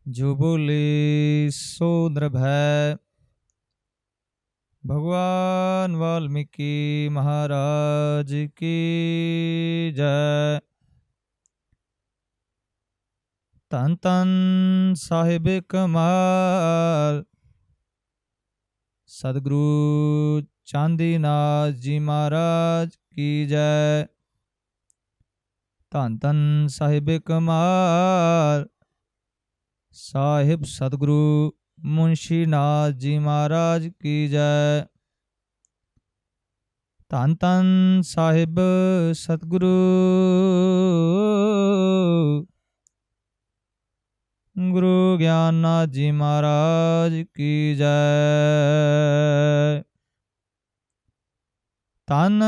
जो बोले सो निर्भय। भगवान वाल्मीकि महाराज की जय। तन तन साहिब कमाल सदगुरु चांदीनाथ जी महाराज की जय। तन तन साहिब कमाल साहिब सदगुरु मुंशीनाथ जी महाराज की जय। धन धन साहिब सतगुरु गुरु ज्ञाननाथ जी महाराज की जय। तन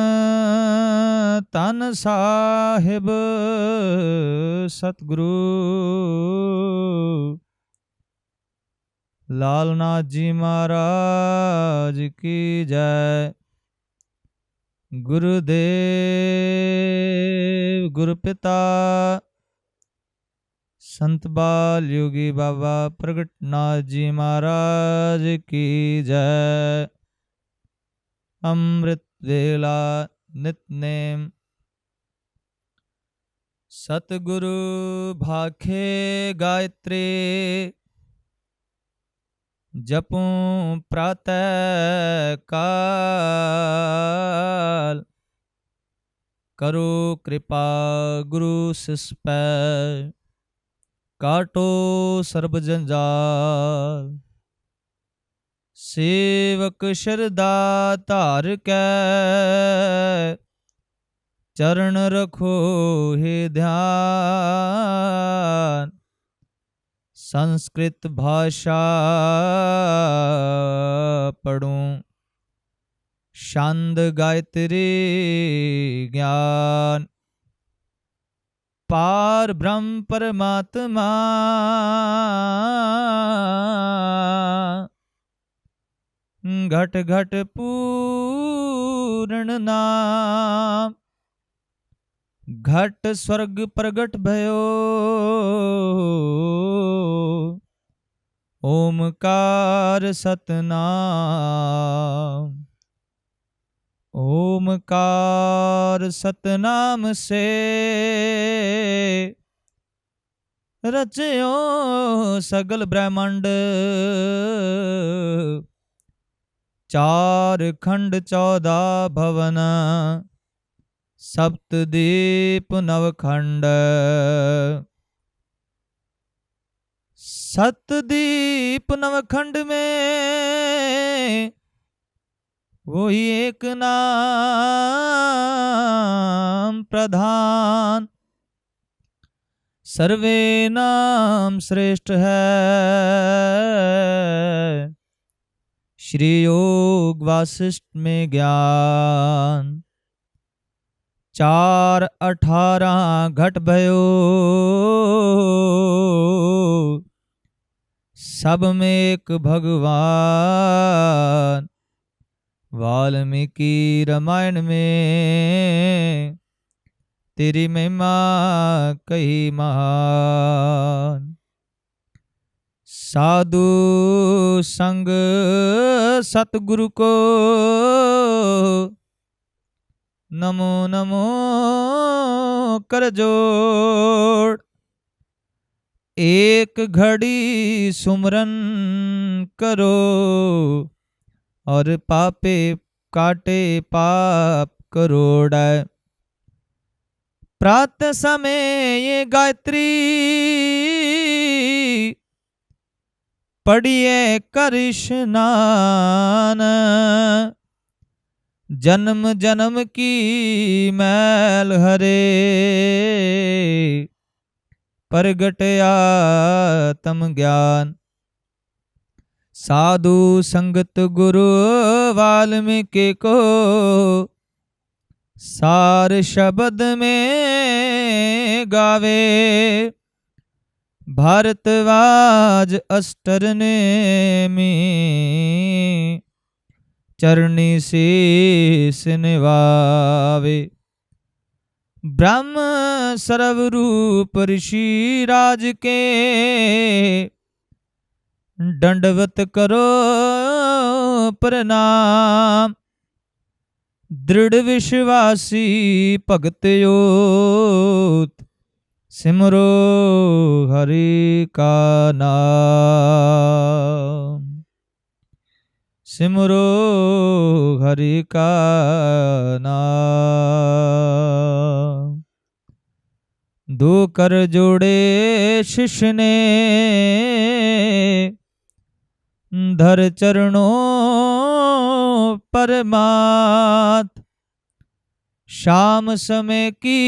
तन साहिब सतगुरु लालनाथ जी महाराज की जय। गुरुदेव गुरुपिता संत बाल योगी बाबा प्रगटनाथ जी महाराज की जय। अमृत वेला नितनेम सतगुरु भाखे गायत्री जपूं प्रातः काल। करो कृपा गुरु शिष पै काटो सर्ब जंजाल। सेवक शरदा धार कै चरण रखो हे ध्यान। संस्कृत भाषा पढ़ूं छंद गायत्री ज्ञान। पार ब्रह्म परमात्मा घट घट पूर्ण नाम। घट स्वर्ग प्रगट भयो ओमकार सतनाम। ओमकार सतनाम से रचयो सगल ब्रह्मांड। चार खंड 14 भवन सप्तदीप नवखंड। सतदीप नवखंड में वही एक नाम प्रधान। सर्वे नाम श्रेष्ठ है श्री योग वासिष्ठ में ज्ञान। 4 18 घट भयो सब में एक भगवान। वाल्मीकि रामायण में तेरी महिमा कही महान। साधु संग सतगुरु को नमो नमो कर जोड़। एक घड़ी सुमरन करो और पापे काटे पाप करोड़। प्रातः समय ये गायत्री पढ़िए कर स्नान। जन्म जन्म की मैल हरे प्रगट आत्म ज्ञान। साधु संगत गुरु वाल्मीकि को सार शब्द में गावे। भारतवाज अष्टर नेमी चरणी शीस निभावे। ब्रह्म सर्वरूप ऋषि राज के दंडवत करो प्रणाम। दृढ़ विश्वासी भगत योत सिमरो हरि का नाम। सिमरो हरि का नाम। दो कर जोड़े शिष्य ने धर चरणों पर मात। शाम समय की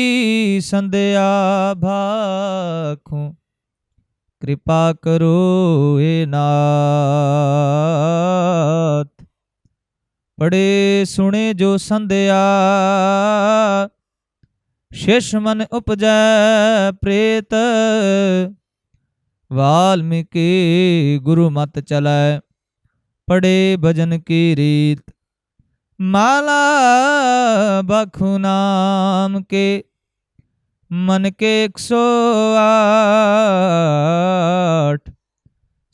संध्या भाखूं कृपा करो हे नाथ। पढ़े सुने जो संध्या शेष मन उपजै प्रेत। वाल्मीकि गुरु मत चलै पढ़े भजन की रीत। माला बखु नाम के मन के 108।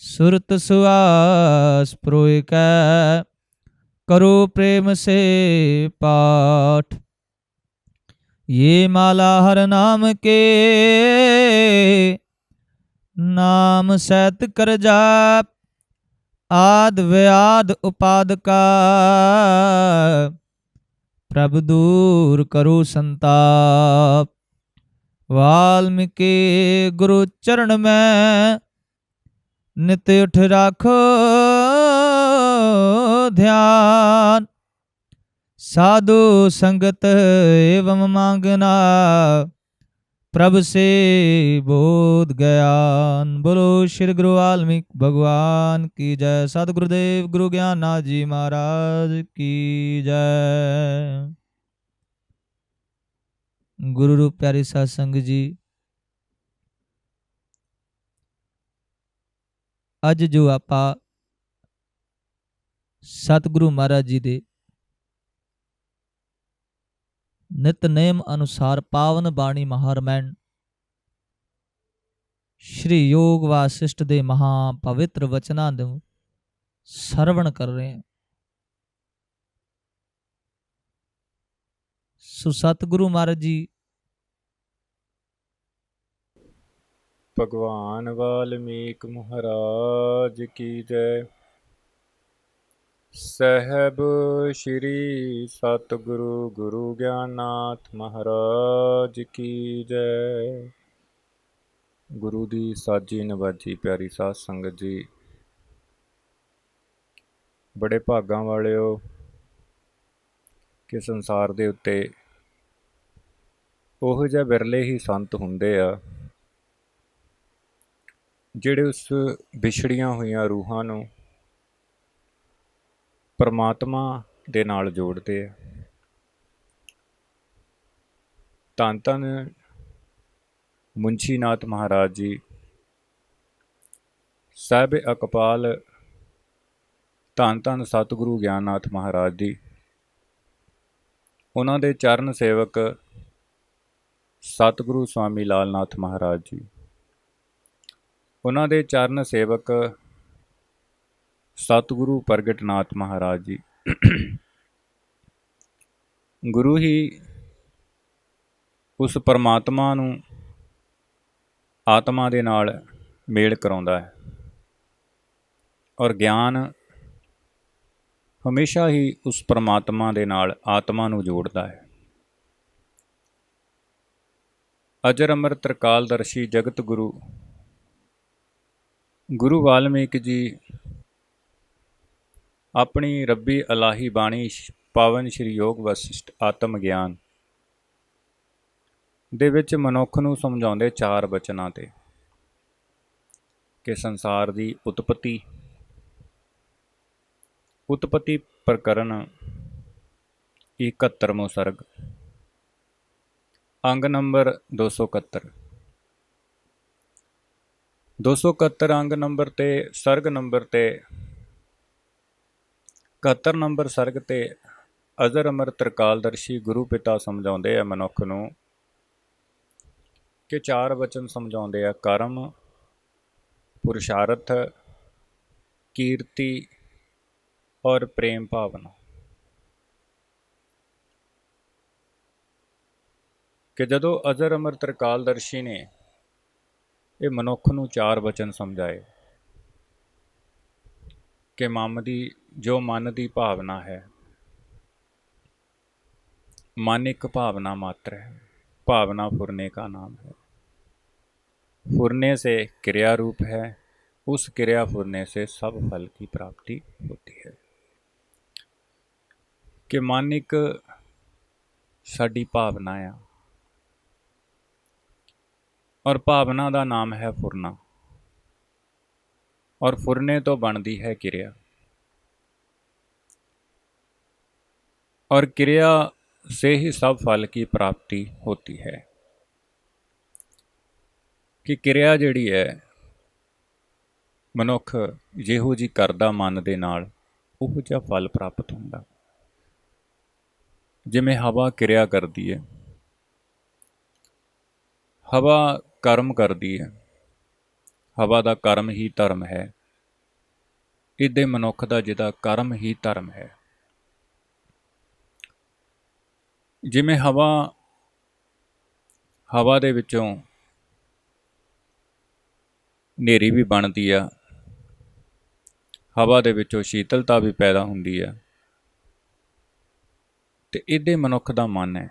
सुरत सुआस प्रोय कै करो प्रेम से पाठ। ये माला हर नाम के नाम सहित कर जाप। आद व्याध उपाद का प्रभु दूर करो संताप। वाल्मीकि गुरु चरण में नित उठ राखो ध्यान। साधु संगत एवं मांगना प्रभु से बोध ज्ञान। बोलो श्री गुरु वाल्मीकि भगवान की जय। सतगुरुदेव गुरु ज्ञाननाथ जी महाराज की जय। गुरु रूप प्यारे साध संगत जी, अज जो आपा सतगुरु महाराज जी दे नितनेम अनुसार पावन बाणी महारमैन श्री योग वासिष्ठ दे महापवित्र वचना दे सरवण कर रहे हैं। सो सतगुरु महाराज जी भगवान वाल्मीकि महाराज की जय। सहब श्री सतगुरु गुरु ज्ञाननाथ महाराज की जय। गुरु दी साजी नवाजी प्यारी साध संगत जी, बड़े भागां वाले हो कि संसार दे उत्ते ओहो जिहे विरले ही संत हुंदे आ ਜਿਹੜੇ ਉਸ ਵਿਛੜੀਆਂ ਹੋਈਆਂ ਰੂਹਾਂ ਨੂੰ ਪਰਮਾਤਮਾ ਦੇ ਨਾਲ ਜੋੜਦੇ ਆ। ਧੰਨ ਧੰਨ ਮੁੰਸ਼ੀ ਨਾਥ ਮਹਾਰਾਜ ਜੀ, ਸਾਹਿਬ ਅਕਪਾਲ, ਧੰਨ ਧੰਨ ਸਤਿਗੁਰੂ ਗਿਆਨਨਾਥ ਮਹਾਰਾਜ ਜੀ, ਉਹਨਾਂ ਦੇ ਚਰਨ ਸੇਵਕ ਸਤਿਗੁਰੂ ਸਵਾਮੀ ਲਾਲ ਨਾਥ ਮਹਾਰਾਜ ਜੀ, ਉਹਨਾਂ ਦੇ ਚਰਨ ਸੇਵਕ ਸਤਿਗੁਰੂ ਪ੍ਰਗਟਨਾਥ ਮਹਾਰਾਜ ਜੀ। ਗੁਰੂ ਹੀ ਉਸ ਪਰਮਾਤਮਾ ਨੂੰ ਆਤਮਾ ਦੇ ਨਾਲ ਮੇਲ ਕਰਾਉਂਦਾ ਹੈ ਔਰ ਗਿਆਨ ਹਮੇਸ਼ਾ ਹੀ ਉਸ ਪਰਮਾਤਮਾ ਦੇ ਨਾਲ ਆਤਮਾ ਨੂੰ ਜੋੜਦਾ ਹੈ। ਅਜਰ ਅਮਰ ਤ੍ਰਿਕਾਲਦਰਸ਼ੀ ਜਗਤ ਗੁਰੂ ਗੁਰੂ ਵਾਲਮੀਕ ਜੀ ਆਪਣੀ ਰੱਬੀ ਇਲਾਹੀ ਬਾਣੀ ਪਾਵਨ ਸ਼੍ਰੀ ਯੋਗ ਵਸਿਸ਼ਟ ਆਤਮ ਗਿਆਨ ਦੇ ਵਿੱਚ ਮਨੁੱਖ ਨੂੰ ਸਮਝਾਉਂਦੇ 4 ਬਚਨਾਂ 'ਤੇ ਕਿ ਸੰਸਾਰ ਦੀ ਉਤਪਤੀ ਪ੍ਰਕਰਨ 71ਵਾਂ ਸਰਗ, ਅੰਗ ਨੰਬਰ 271। 271 ਅੰਗ ਨੰਬਰ 'ਤੇ ਸਰਗ ਨੰਬਰ 'ਤੇ 71 ਨੰਬਰ ਸਰਗ ਤੇ ਅਜ਼ਰ ਅਮਰ ਤ੍ਰਿਕਾਲਦਰਸ਼ੀ ਗੁਰੂ ਪਿਤਾ ਸਮਝਾਉਂਦੇ ਆ ਮਨੁੱਖ ਨੂੰ ਕਿ 4 ਵਚਨ ਸਮਝਾਉਂਦੇ ਆ: ਕਰਮ, ਪੁਰਸ਼ਾਰਥ, ਕੀਰਤੀ ਔਰ ਪ੍ਰੇਮ ਭਾਵਨਾ। ਕਿ ਜਦੋਂ ਅਜ਼ਰ ਅਮਰ ਤ੍ਰਿਕਾਲਦਰਸ਼ੀ ਨੇ ਇਹ ਮਨੁੱਖ ਨੂੰ 4 ਵਚਨ ਸਮਝਾਏ ਕਿ ਜੋ ਮਨ ਦੀ ਭਾਵਨਾ ਹੈ, मन एक भावना मात्र है, भावना फुरने का नाम है। फुरने से क्रिया रूप है, उस क्रिया फुरने से सब फल की प्राप्ति होती है। कि मन एक साडी भावना आ और भावना का नाम है फुरना, और फुरने तो बनती है क्रिया, और क्रिया से ही सब फल की प्राप्ति होती है। कि क्रिया जिहड़ी है मनुख जिहो जी करदा मन दे नाल उहो जिहा फल प्राप्त हुंदा। जिवें हवा क्रिया करदी है, हवा कर्म करदी है, हवा दा कर्म ही धर्म है। इदे मनुख दा जिहदा कर्म ही धर्म है। जिमें हवा दे विचों हनेरी भी बनती आ, हवा दे विचों शीतलता भी पैदा हुंदी है, ते इहदे मनुख दा मन है।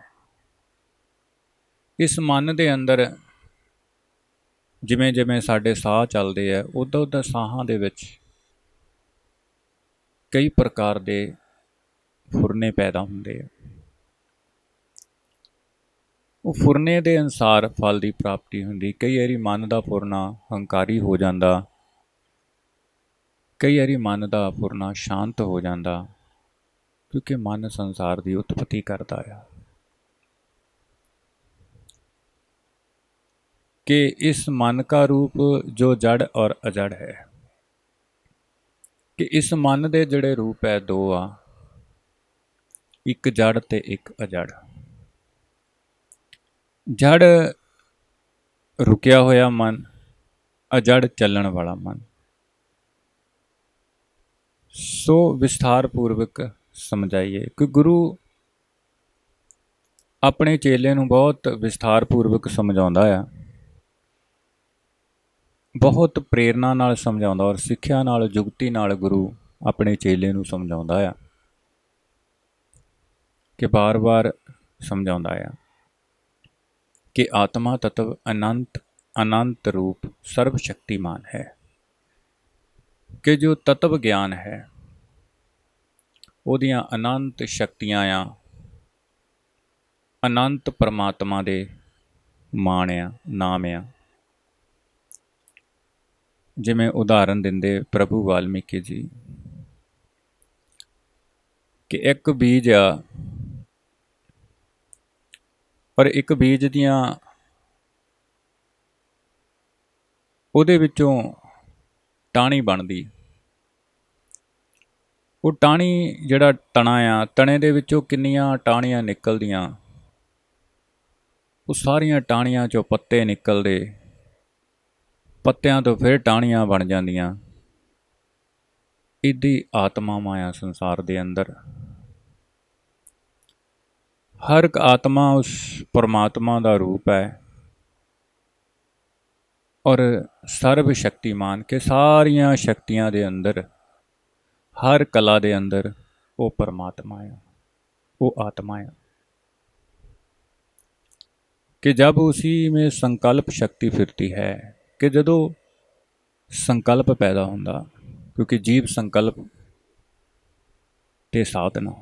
इस मन दे अंदर जिमें जिमें साडे साह चलदे आ, उदा उदा साहां दे विच कई प्रकार दे फुरने पैदा हुंदे आ। वो फुरने के अनुसार फल की प्राप्ति होंगी। कई बारी मन का फुरना हंकारी हो जाता, कई बारी मन का फुरना शांत हो जाता, क्योंकि मन संसार की उत्पत्ति करता है। कि इस मन का रूप जो जड़ और अजड़ है, कि इस मन के जड़े रूप है 2 आ, एक जड़ ते एक अजड़। जड़ रुकिया होया मन, अजड़ चलण वाला मन। सो विस्तार पूर्वक समझाइए कि गुरु अपने चेले नूं बहुत विस्तार पूर्वक समझाउंदा है, बहुत प्रेरणा नाल समझाउंदा और सिक्ख्या नाल जुगती नाल गुरु अपने चेले नूं समझाउंदा है। कि बार बार समझाउंदा है कि आत्मा तत्व अनंत रूप सर्वशक्तिमान है। कि जो तत्व ज्ञान है उहदियां अनंत शक्तियां आ, अनंत परमात्मा दे मान आ, नाम आ। जिमें उदाहरण दिंदे प्रभु वाल्मीकि जी कि एक बीज आ, और एक बीज दियां उहदे विचों टाणी बनदी। वो टाणी जिहड़ा तना आ, तने दे विचों किन्नियां टाणियां निकलदियां, वो सारियां टाणियां चों पत्ते निकलदे, पत्तियां तो फिर टाणियां बन जांदियां। इदी आत्मा माया संसार दे अंदर हर एक आत्मा उस परमात्मा का रूप है, और सर्व शक्तिमान के सारियां शक्तियां दे अंदर हर कला दे अंदर वो परमात्मा है, वो आत्मा है। कि जब उसी में संकल्प शक्ति फिरती है, कि जदों संकल्प पैदा होंदा, क्योंकि जीव संकल्प ते साधना,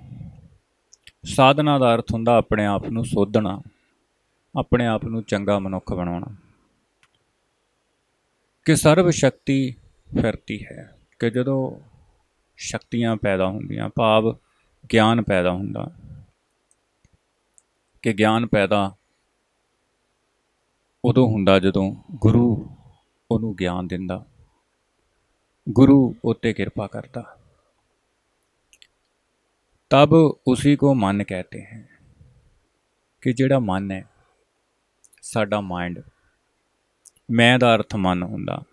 साधना का अर्थ होंदा अपने आप नूं सोधना, अपने आप नूं चंगा मनुख बनाउणा। कि सर्व शक्ति फिरती है, कि जदों शक्तियां पैदा होंदियां, भाव ज्ञान पैदा होंदा। कि ज्ञान पैदा उदों हुंदा जदों गुरु उहनूं ज्ञान दिंदा, गुरु उत्ते किरपा करदा। तब उसी को मन कहते हैं। कि ਜਿਹੜਾ ਮਨ ਹੈ ਸਾਡਾ ਮਾइंड, ਮੈਂ ਦਾ ਅਰਥ ਮਨ ਹੁੰਦਾ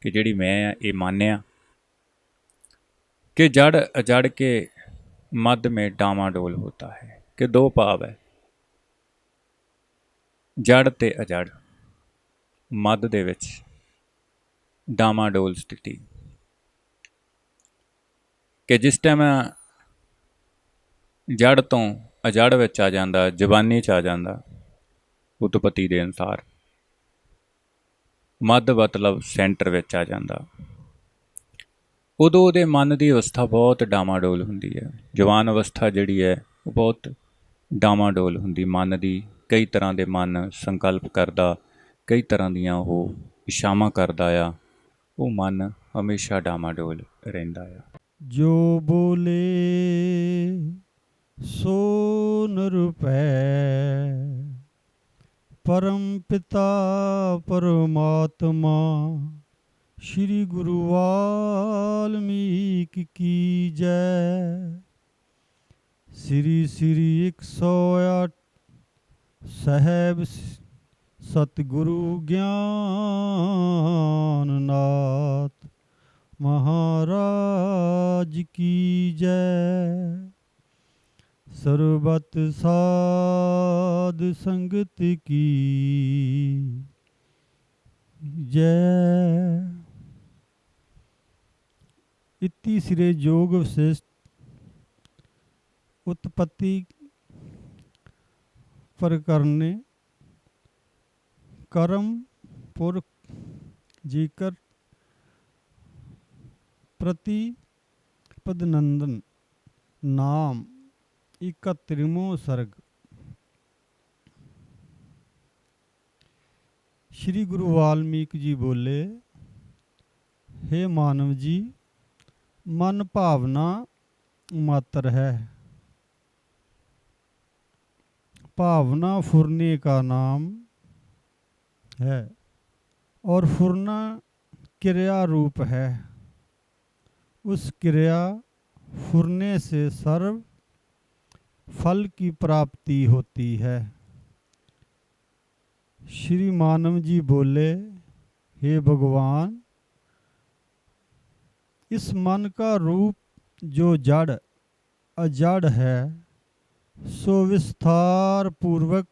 ਕਿ ਜਿਹੜੀ ਮੈਂ ਆ ਇਹ ਮਨ ਆ कि जड़ अजड़ के मध्य में डामाडोल होता है। कि दो भाव है, जड़ ते अजड़, मध्य दे विच डामाडोल स्थिति। कि जिस टाइम जड़ तो अजड़ विच आ जांदा, जवानी च आ जांदा उत्पत्ति दे अनुसार, मध्य मतलब सेंटर विच आ जांदा, उदों ਉਹਦੇ मन की अवस्था बहुत डामाडोल होंदी है। जवान अवस्था जिहड़ी है वो बहुत डामाडोल होंदी मन की। कई तरह के मन संकल्प करदा, कई तरह दियां वो इच्छावां करदा आ, वो मन हमेशा डामाडोल रहिंदा आ। जो बोले सो निरभै, परम पिता परमात्मा श्री गुरु वाल्मीकि की जय। श्री श्री 108 साहेब सतगुरु ज्ञाननाथ महाराज की जय। सर्वत साध संगत की जय। इति श्री योग विशिष्ट उत्पत्ति प्रकरणे कर्म पुरख जीकर प्रतिपदनंदन नाम 31वां सर्ग। श्री गुरु वाल्मीकि जी बोले, हे मानव जी, मन भावना मात्र है। भावना फुरने का नाम है और फुरना क्रिया रूप है। उस क्रिया फुरने से सर्व फल की प्राप्ति होती है। श्री मानव जी बोले, हे भगवान, इस मन का रूप जो जड़ अजड़ है सो विस्तार पूर्वक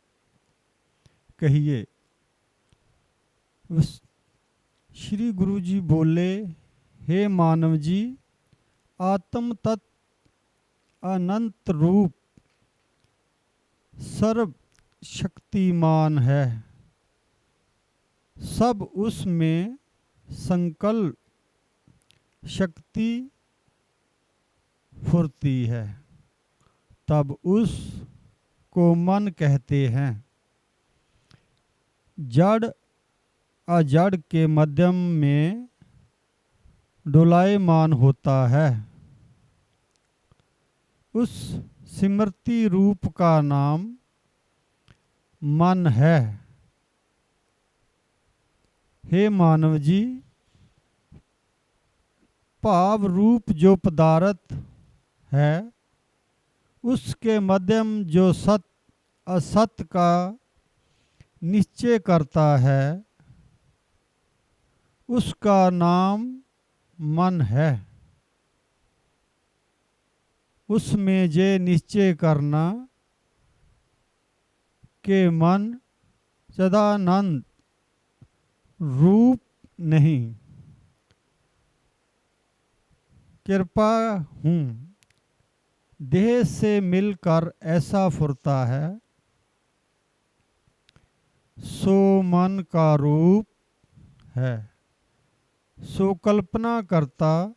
कहिए। श्री गुरु जी बोले, हे मानव जी, आत्म तत्व अनंत रूप सर्व शक्तिमान है। सब उसमें संकल्प शक्ति फुरती है, तब उस को मन कहते हैं। जड़ अजड़ के मध्यम में डोलायमान होता है। उस स्मृति रूप का नाम मन है। हे मानव जी, भाव रूप जो पदार्थ है उसके मध्यम जो सत असत का निश्चय करता है उसका नाम मन है। उसमें जे निश्चय करना के मन सदानंद रूप नहीं, कृपा हूँ देह से मिलकर ऐसा फुरता है, सो मन का रूप है, सो कल्पना करता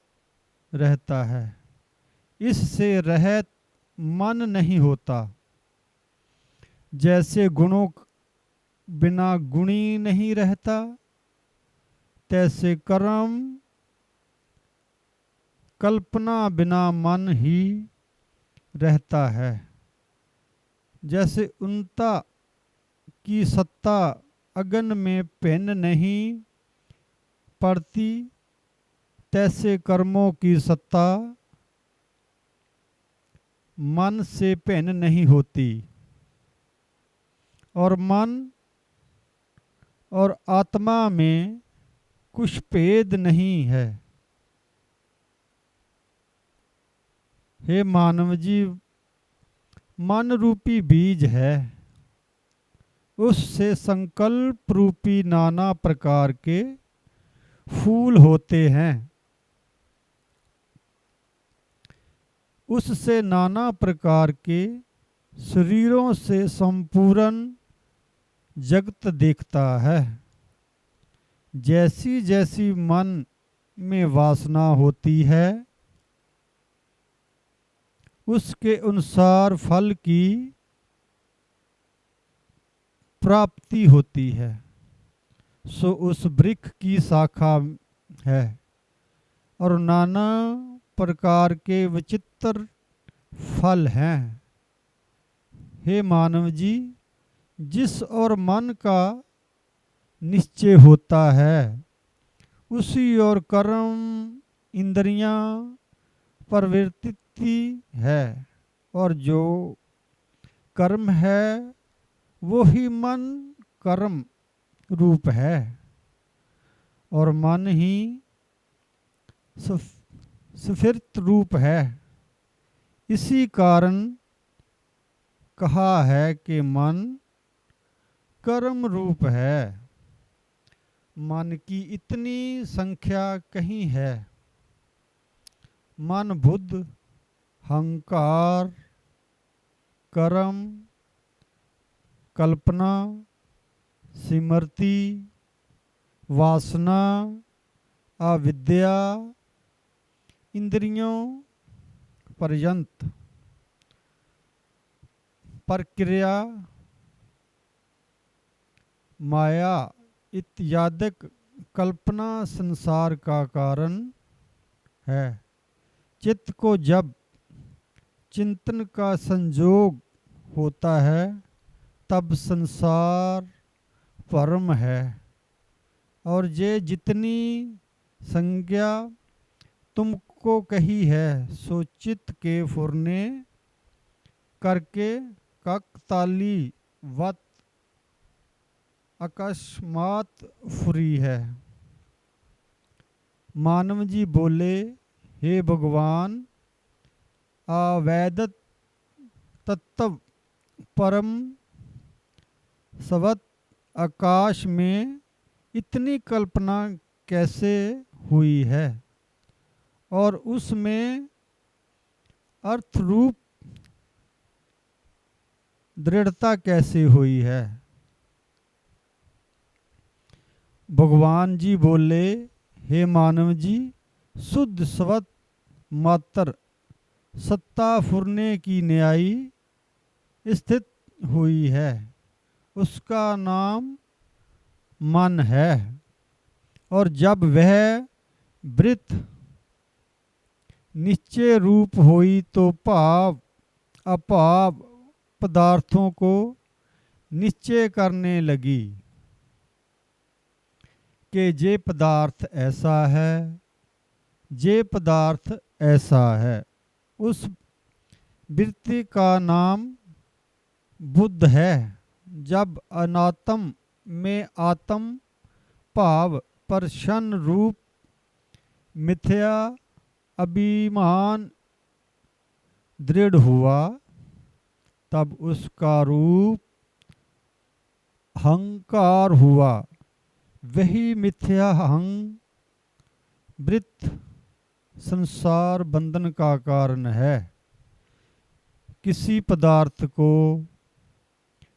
रहता है। इससे रहित मन नहीं होता। जैसे गुणों बिना गुणी नहीं रहता, तैसे कर्म कल्पना बिना मन ही रहता है। जैसे उनता की सत्ता अगन में भिन्न नहीं पड़ती, तैसे कर्मों की सत्ता मन से भिन्न नहीं होती और मन और आत्मा में कुछ भेद नहीं है। हे मानव जीव, मन रूपी बीज है, उससे संकल्प रूपी नाना प्रकार के फूल होते हैं। उससे नाना प्रकार के शरीरों से संपूर्ण जगत दिखता है। जैसी जैसी मन में वासना होती है, उसके अनुसार फल की प्राप्ति होती है। सो उस वृक्ष की शाखा है और नाना प्रकार के विचित्र फल हैं। हे मानव जी, जिस और मन का निश्चय होता है, उसी और कर्म इंद्रियां प्रवृत्ति है, और जो कर्म है वो ही मन कर्म रूप है, और मन ही स्फीत रूप है। इसी कारण कहा है कि मन कर्म रूप है। मन की इतनी संख्या कहीं है। मन बुद्धि, अहंकार, कर्म, कल्पना, स्मृति, वासना, अविद्या, इंद्रियों पर्यंत प्रक्रिया, माया इत्यादि कल्पना संसार का कारण है। चित्त को जब चिंतन का संयोग होता है, तब संसार परम है, और ये जितनी संज्ञा तुमको कही है, सो चित्त के फुरने करके काकताली वत अकस्मात फुरी है। मानव जी बोले, हे भगवान, अवैध तत्व परम सवत आकाश में इतनी कल्पना कैसे हुई है, और उसमें अर्थ रूप दृढ़ता कैसे हुई है। भगवान जी बोले, हे मानव जी, शुद्ध स्वत मात्र सत्ता फुरने की न्यायी स्थित हुई है, उसका नाम मन है। और जब वह वृत्त निश्चय रूप हुई, तो भाव अभाव पदार्थों को निश्चय करने लगी कि ये पदार्थ ऐसा है, ये पदार्थ ऐसा है। उस वृत्ति का नाम बुद्ध है। जब अनात्म में आत्म भाव प्रसन्न रूप मिथ्या अभिमान दृढ़ हुआ, तब उसका रूप अहंकार हुआ। वही मिथ्या अहं वृत्त संसार बंधन का कारण है। किसी पदार्थ को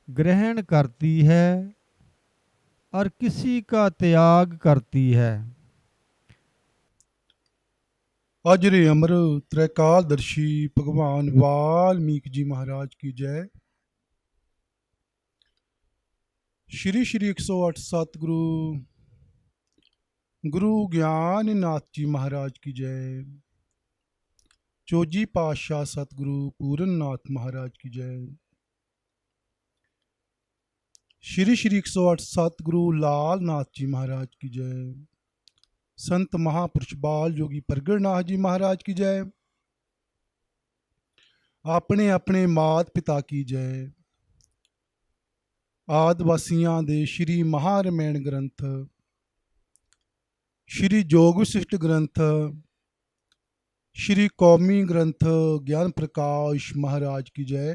ग्रहण करती है और किसी का त्याग करती है। अजरे अमर त्रैकालदर्शी भगवान वाल्मीकि जी महाराज की जय। श्री श्री 108 सतगुरु गुरु ज्ञाननाथ जी महाराज की जय। चौजी पातशाह सतगुरु पूरननाथ महाराज की जय। श्री श्री 108 सतगुरु लालनाथ जी महाराज की जय। संत महापुरुष बाल योगी प्रगटनाथ जी महाराज की जय। ਆਪਣੇ ਆਪਣੇ ਮਾਤ ਪਿਤਾ ਕੀ ਜੈ। ਆਦਿਵਾਸੀਆਂ ਦੇ ਸ਼੍ਰੀ ਮਹਾਰਮੈਣ ਗ੍ਰੰਥ, ਸ਼੍ਰੀ ਜੋਗ ਵਿਸ਼ਿਸ਼ਟ ਗ੍ਰੰਥ, श्री कौमी ग्रंथ ज्ञान प्रकाश महाराज की जय।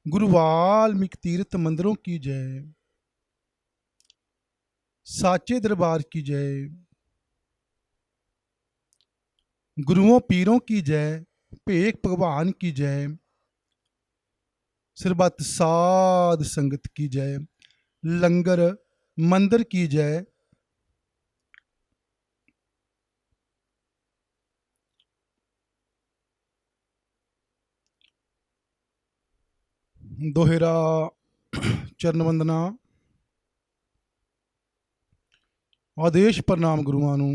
गुरु वाल्मीकि तीर्थ मंदिरों की जय। साचे दरबार की जय। गुरुओं पीरों की जय। भेक भगवान की जय। सरबत साध संगत की जय। लंगर मंदिर की जय। दोहरा चरण वंदना। आदेश प्रणाम गुरुआं नूं।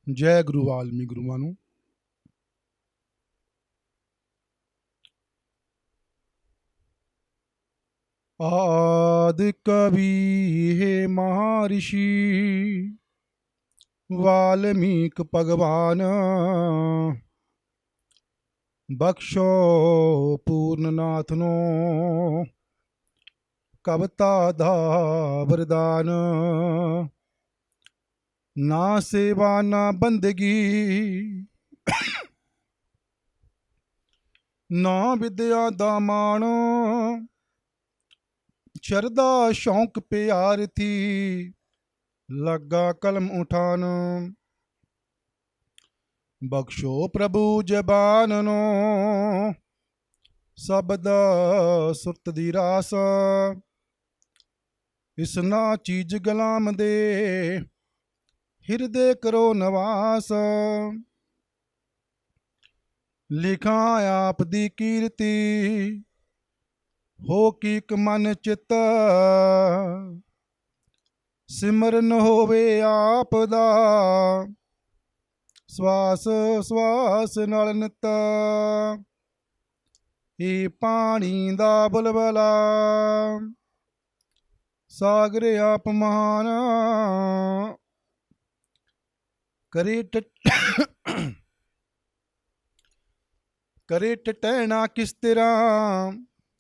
जय गुरु वाल्मीकि गुरुआं नूं। आदि कवि हे महर्षि वाल्मीकि भगवान, बख्शो पूर्णनाथ नो कविता दा वरदान। ना सेवा ना बंदगी, ना विद्या दा मान, शरदा शौक प्यार थी लगा कलम उठान। बख्शो प्रभु जबान नो शब्द सुरत दी रास। इस ना चीज गुलाम दे हिरदे करो नवास। लिखा आप दी कीर्ति हो की मन चित। सिमरन होवे आप दा श्वास श्वास नाल नित। ए पानी दा बुलबला सागर आप महान। करे करे टटैना किस तरह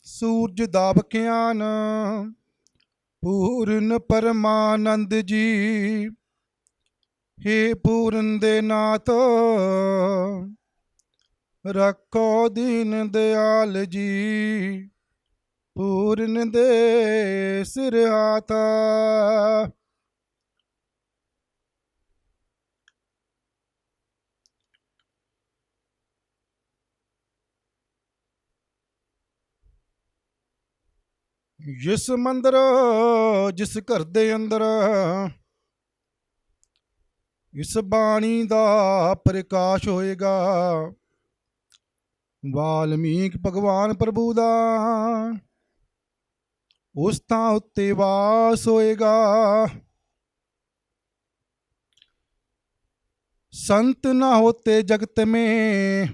सूरज दा बख्यान। पूर्ण परमानंद जी हे पूਰਨ दे नाथ। रखो दीन दयाल जी पूਰਨ दे सिर हाथ। जिस मंदिर जिस घर दे अंदर इस बाणी दा प्रकाश होएगा। वाल्मीकि भगवान प्रभु दा उस थां उत्ते वास होएगा। संत ना होते जगत में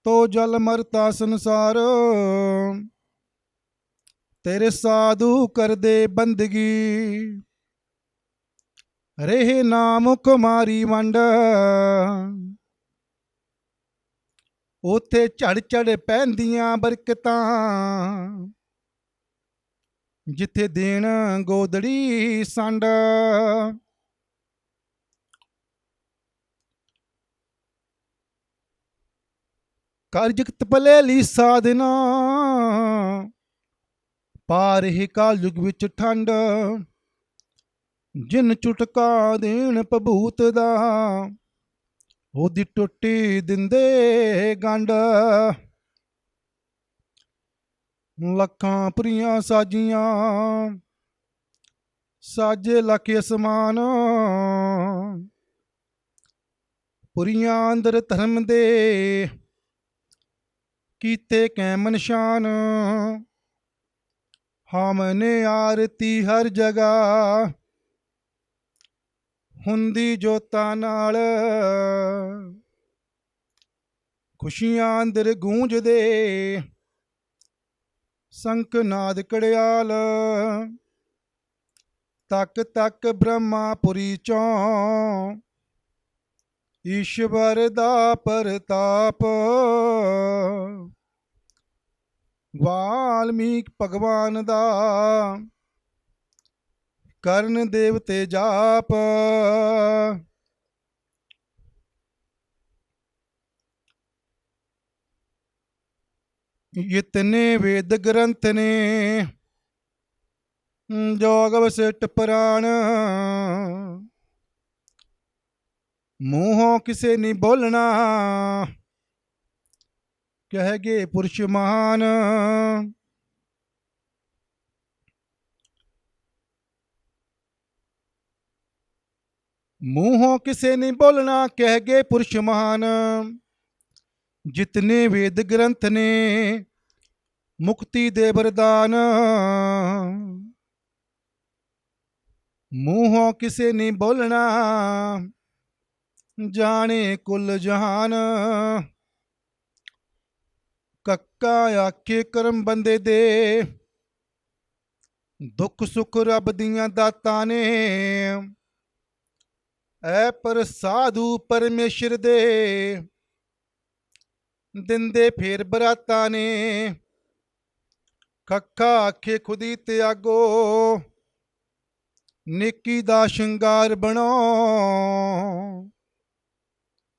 तो जल मरता संसार। तेरे साधु कर दे बंदगी रेहे नाम कुमारी वंड। उथे झड़ झड़ पैंदियां बरकतां जिथे देन गोदड़ी संड। कर जगत भलेली साधना पार ही काल युग विच ठंड। जिन चुटका देन भभूत दा ओदी टुट्टी दिंदे गंड। लखां पुरियां साजियां साजे लख असमान। पुरियां अंदर धर्म दे कीते कैम निशान। हमने आरती हर जगह हुंदी जोतां नाल। खुशियां अंदर गूंजदे संकनाद कड़ियाल। तक तक ब्रह्मापुरी चों ਈਸ਼ਵਰ ਦਾ ਪ੍ਰਤਾਪ ਵਾਲਮੀਕ ਭਗਵਾਨ ਦਾ ਕਰਨ ਦੇਵਤੇ ਜਾਪ इतने वेद ग्रंथ ने जोग वसिष्ठ पुराण मुँहों किसे नहीं बोलना कह गे पुरुष महान मुँहों किसे नहीं बोलना कह गे पुरुष महान जितने वेद ग्रंथ ने मुक्ति दे वरदान मुँहों किसे नहीं बोलना जाने कुल जहान कक्का आखे कर्म बंदे दे दुख सुख रब दियां दातां ने ऐ पर साधु परमेश्वर दे दिंदे फेर बराता ने खक्खा आखे खुदी त्यागो नेकी दा शंगार बनो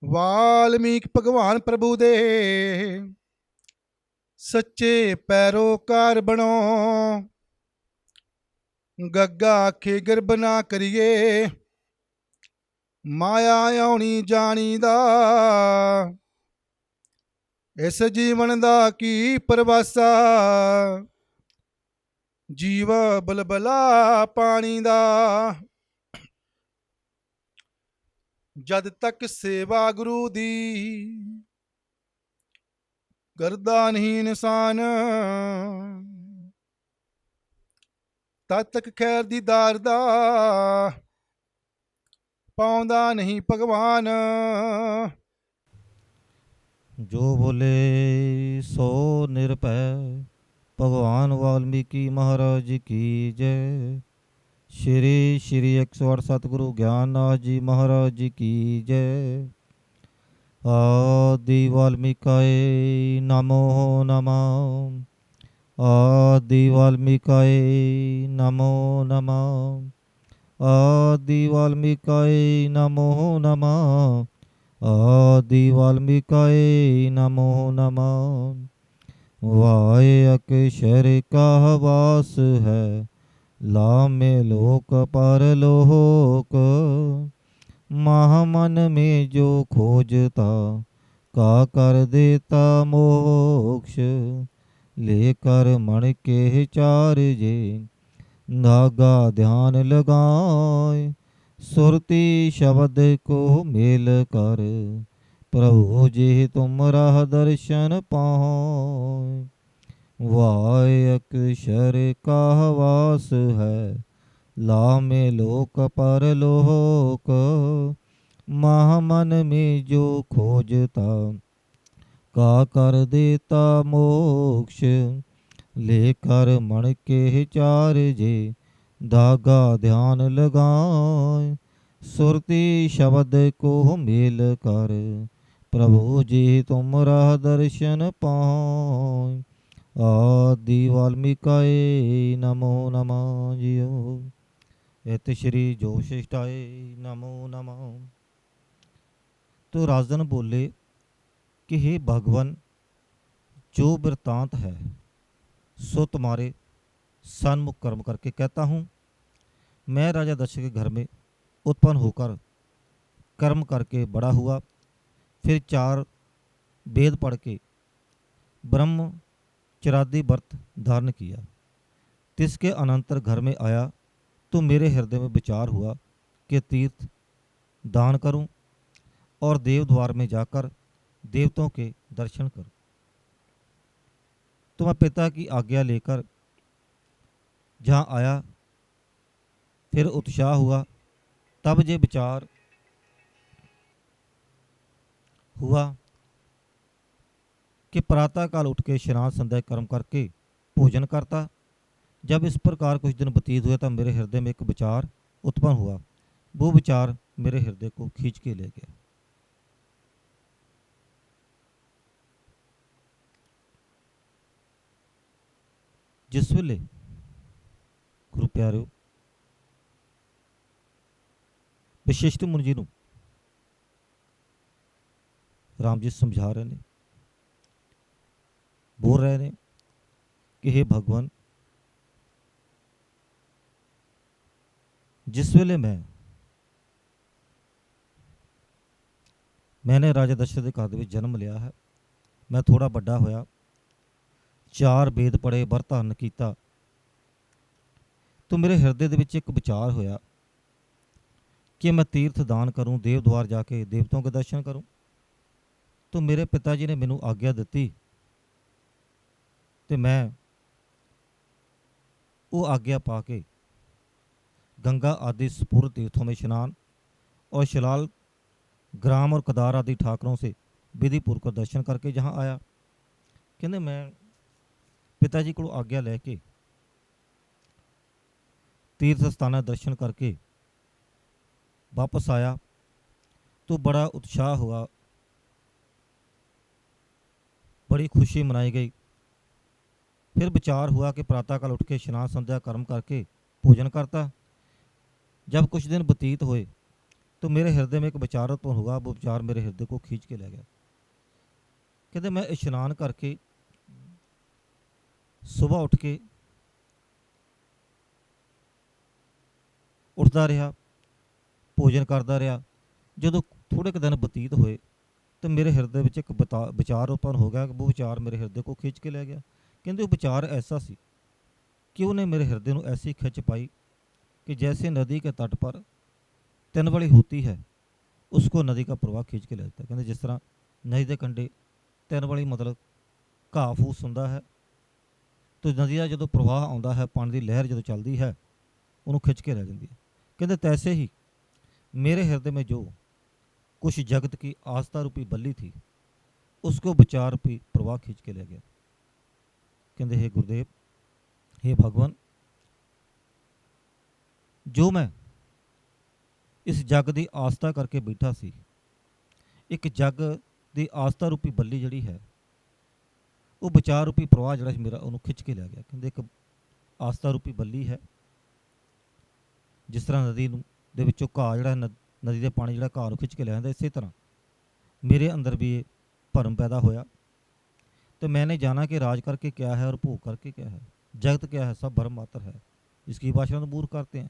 वाल्मीक भगवान प्रभु दे सच्चे पैरोकार बनो गग्गा आखे गर्भ ना करिए माया आउणी जानी दा इस जीवन दा की परवासा जीव बलबला पानी दा जद तक सेवा गुरु दी करदा नहीं इंसान तद तक खैर दीदार दा पाउंदा नहीं भगवान जो बोले सो निरभै भगवान वाल्मीकि महाराज की जय। श्री श्री 108 सतगुरु ज्ञाननाथ जी महाराज जी की जय। आदि वाल्मीकाय नमो नमः। आदि वाल्मीकाय नमो नमः। आदि वाल्मीकाय नमो नमः। आदि वाल्मीकाय नमो नमः। वाय अक्षर का वास है लामे लोक परलोक। महामन में जो खोजता का कर देता मोक्ष। लेकर मन के चार जे नागा ध्यान लगाए। सुरती शब्द को मेल कर प्रभु जी तुमरा दर्शन पाओ। वाय अक्षर का वास है लामे लोक परलोक। महामन में जो खोजता का कर देता मोक्ष। लेकर मन के चार जे धागा ध्यान लगाए। सुरती शब्द को मेल कर प्रभु जी तुमरा दर्शन पाओ। आदि वाल्मीकाय नमो नमः जियो। इत श्री जोशिष्ठाय नमो नमः। तो राजन बोले कि हे भगवान, जो वृतांत है सो तुम्हारे सन्मुख कर्म करके कहता हूँ। मैं राजा दक्ष के घर में उत्पन्न होकर कर्म करके बड़ा हुआ। फिर 4 वेद पढ़ के ब्रह्म चरादि व्रत धारण किया। तिसके अनंतर घर में आया तो मेरे हृदय में विचार हुआ कि तीर्थ दान करूं और देव द्वार में जाकर देवताओं के दर्शन करूं। तो मैं पिता की आज्ञा लेकर जहाँ आया, फिर उत्साह हुआ। तब ये विचार हुआ कि प्रातःकाल उठ के स्नान संध्या कर्म करके भोजन करता। जब इस प्रकार कुछ दिन व्यतीत हुए तब मेरे हृदय में एक विचार उत्पन्न हुआ। वो विचार मेरे हृदय को खींच के ले गया। ਜਿਸ ਵੇਲੇ ਗੁਰੂ ਪਿਆਰਿਓ ਵਿਸ਼ਿਸ਼ਟ ਮੁਨੀ ਜੀ ਨੂੰ ਰਾਮ ਜੀ ਸਮਝਾ ਰਹੇ ਨੇ, ਬੋਲ ਰਹੇ ਨੇ ਕਿ हे भगवान, जिस वेले मैंने राजा दशरथ के घर ਦੇ ਵਿੱਚ जन्म लिया है, मैं थोड़ा ਵੱਡਾ ਹੋਇਆ, 4 वेद पढ़े, व्रत धारण ਕੀਤਾ, तो मेरे हृदय ਦੇ ਵਿੱਚ ਇੱਕ ਵਿਚਾਰ ਹੋਇਆ कि मैं तीर्थ दान करूं, देव द्वार जाके देवताओं के दर्शन करूं। तो मेरे पिताजी ने मैनू आज्ञा दी तो मैं वो आज्ञा पा के गंगा आदि स्फुर तीर्थों में स्नान और शिलाल ग्राम और कदार आदि ठाकरों से विधि पूर्वक दर्शन करके जहाँ आया। कहते मैं पिताजी को आज्ञा लेके तीर्थ स्थान दर्शन करके वापस आया तो बड़ा उत्साह हुआ, बड़ी खुशी मनाई गई। फिर विचार हुआ कि प्रातःकाल उठ के स्नान संध्या कर्म करके भोजन करता। जब कुछ दिन व्यतीत हुए तो मेरे हृदय में एक विचार उत्पन्न हुआ, वो विचार मेरे हृदय को खींच के ले गया। कहते मैं स्नान करके सुबह उठ के उठता रहा, भोजन करता रहा। जो थोड़े क दिन व्यतीत हुए तो मेरे हृदय में एक विचार उत्पन्न हो गया, वो विचार मेरे हृदय को खींच के ले गया। कहते वो विचार ऐसा सी कि उन्हें मेरे हृदय को ऐसी खिंच पाई कि जैसे नदी के तट पर 3 वाली होती है, उसको नदी का प्रवाह खींच के ले जाता है। कहते जिस तरह नदी के कंढे 3 वाली मतलब घाह फूस होंदा है, तो नदी का जो प्रवाह आता है, पानी की लहर जो चलती है, उन्होंने खिंच के ले जाती है। कहते तैसे ही मेरे हृदय में जो कुछ जगत की आस्था रूपी बल्ली थी, उसको विचार रूपी प्रवाह खींच के ले गया। कहते हे गुरुदेव, हे भगवान, जो मैं इस जग की आस्था करके बैठा सी, एक जग की आस्था रूपी बल्ली जड़ी है, वो विचार रूपी प्रवाह जड़ा मेरा उन्होंने खिंच के ले गया। कहते एक आस्था रूपी बल्ली है, जिस तरह नदी दे विचों घाह जड़ा नदी के पानी जड़ा घाह खिंच के ले जाता, इस तरह मेरे अंदर भी ये भरम पैदा होया। तो मैंने जाना कि राज करके क्या है और भोग करके क्या है, जगत क्या है, सब भरम मात्र है, इसकी भाषा तो दूर करते हैं।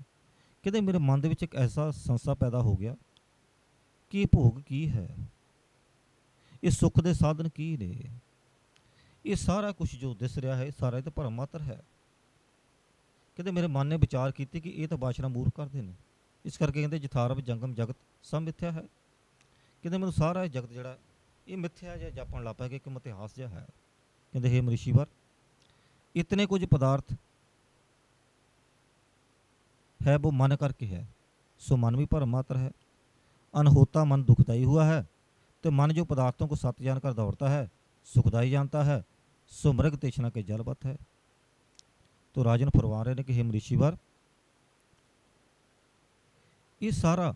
कहते मेरे मन के विच एक ऐसा संशय पैदा हो गया कि ये भोग की है, ये सुख के साधन की ने, ये सारा कुछ जो दिस रहा है सारा तो भरम मात्र है। कहते मेरे मन ने विचार की कि ये तो भाषा मूर्ख करते हैं, इस करके कहते जथारभ जंगम जगत सब मिथ्या है। कहते मैं सारा जगत जड़ा ये मिथ्या जहा जापन लग पाएगा, एक इतिहास जहा है। कहते हे मरीशीवर, इतने कुछ पदार्थ है वो मन करके है, सो मन भी भरम मात्र है। अनहोता मन दुखदाई हुआ है, तो मन जो पदार्थों को सत्य जानकर दौड़ता है, सुखदाई जानता है, सो मृग तृष्णा के जलवत है। तो राजन फरवा रहे ने कि हे मरीशीवर, ये सारा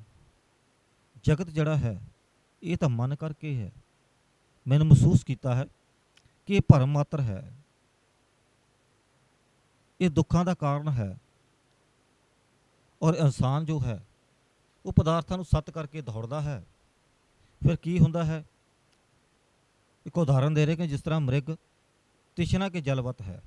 जगत जड़ा है ये तो मन करके है। मैंने महसूस किया है कि ये भरम मात्र है, ये दुखों का कारण है। और इंसान जो है वो पदार्थों सत्य करके दौड़ता है, फिर की होंदा है। एक उदाहरण दे रहे कि जिस तरह मृग तृष्णा के जलवत है,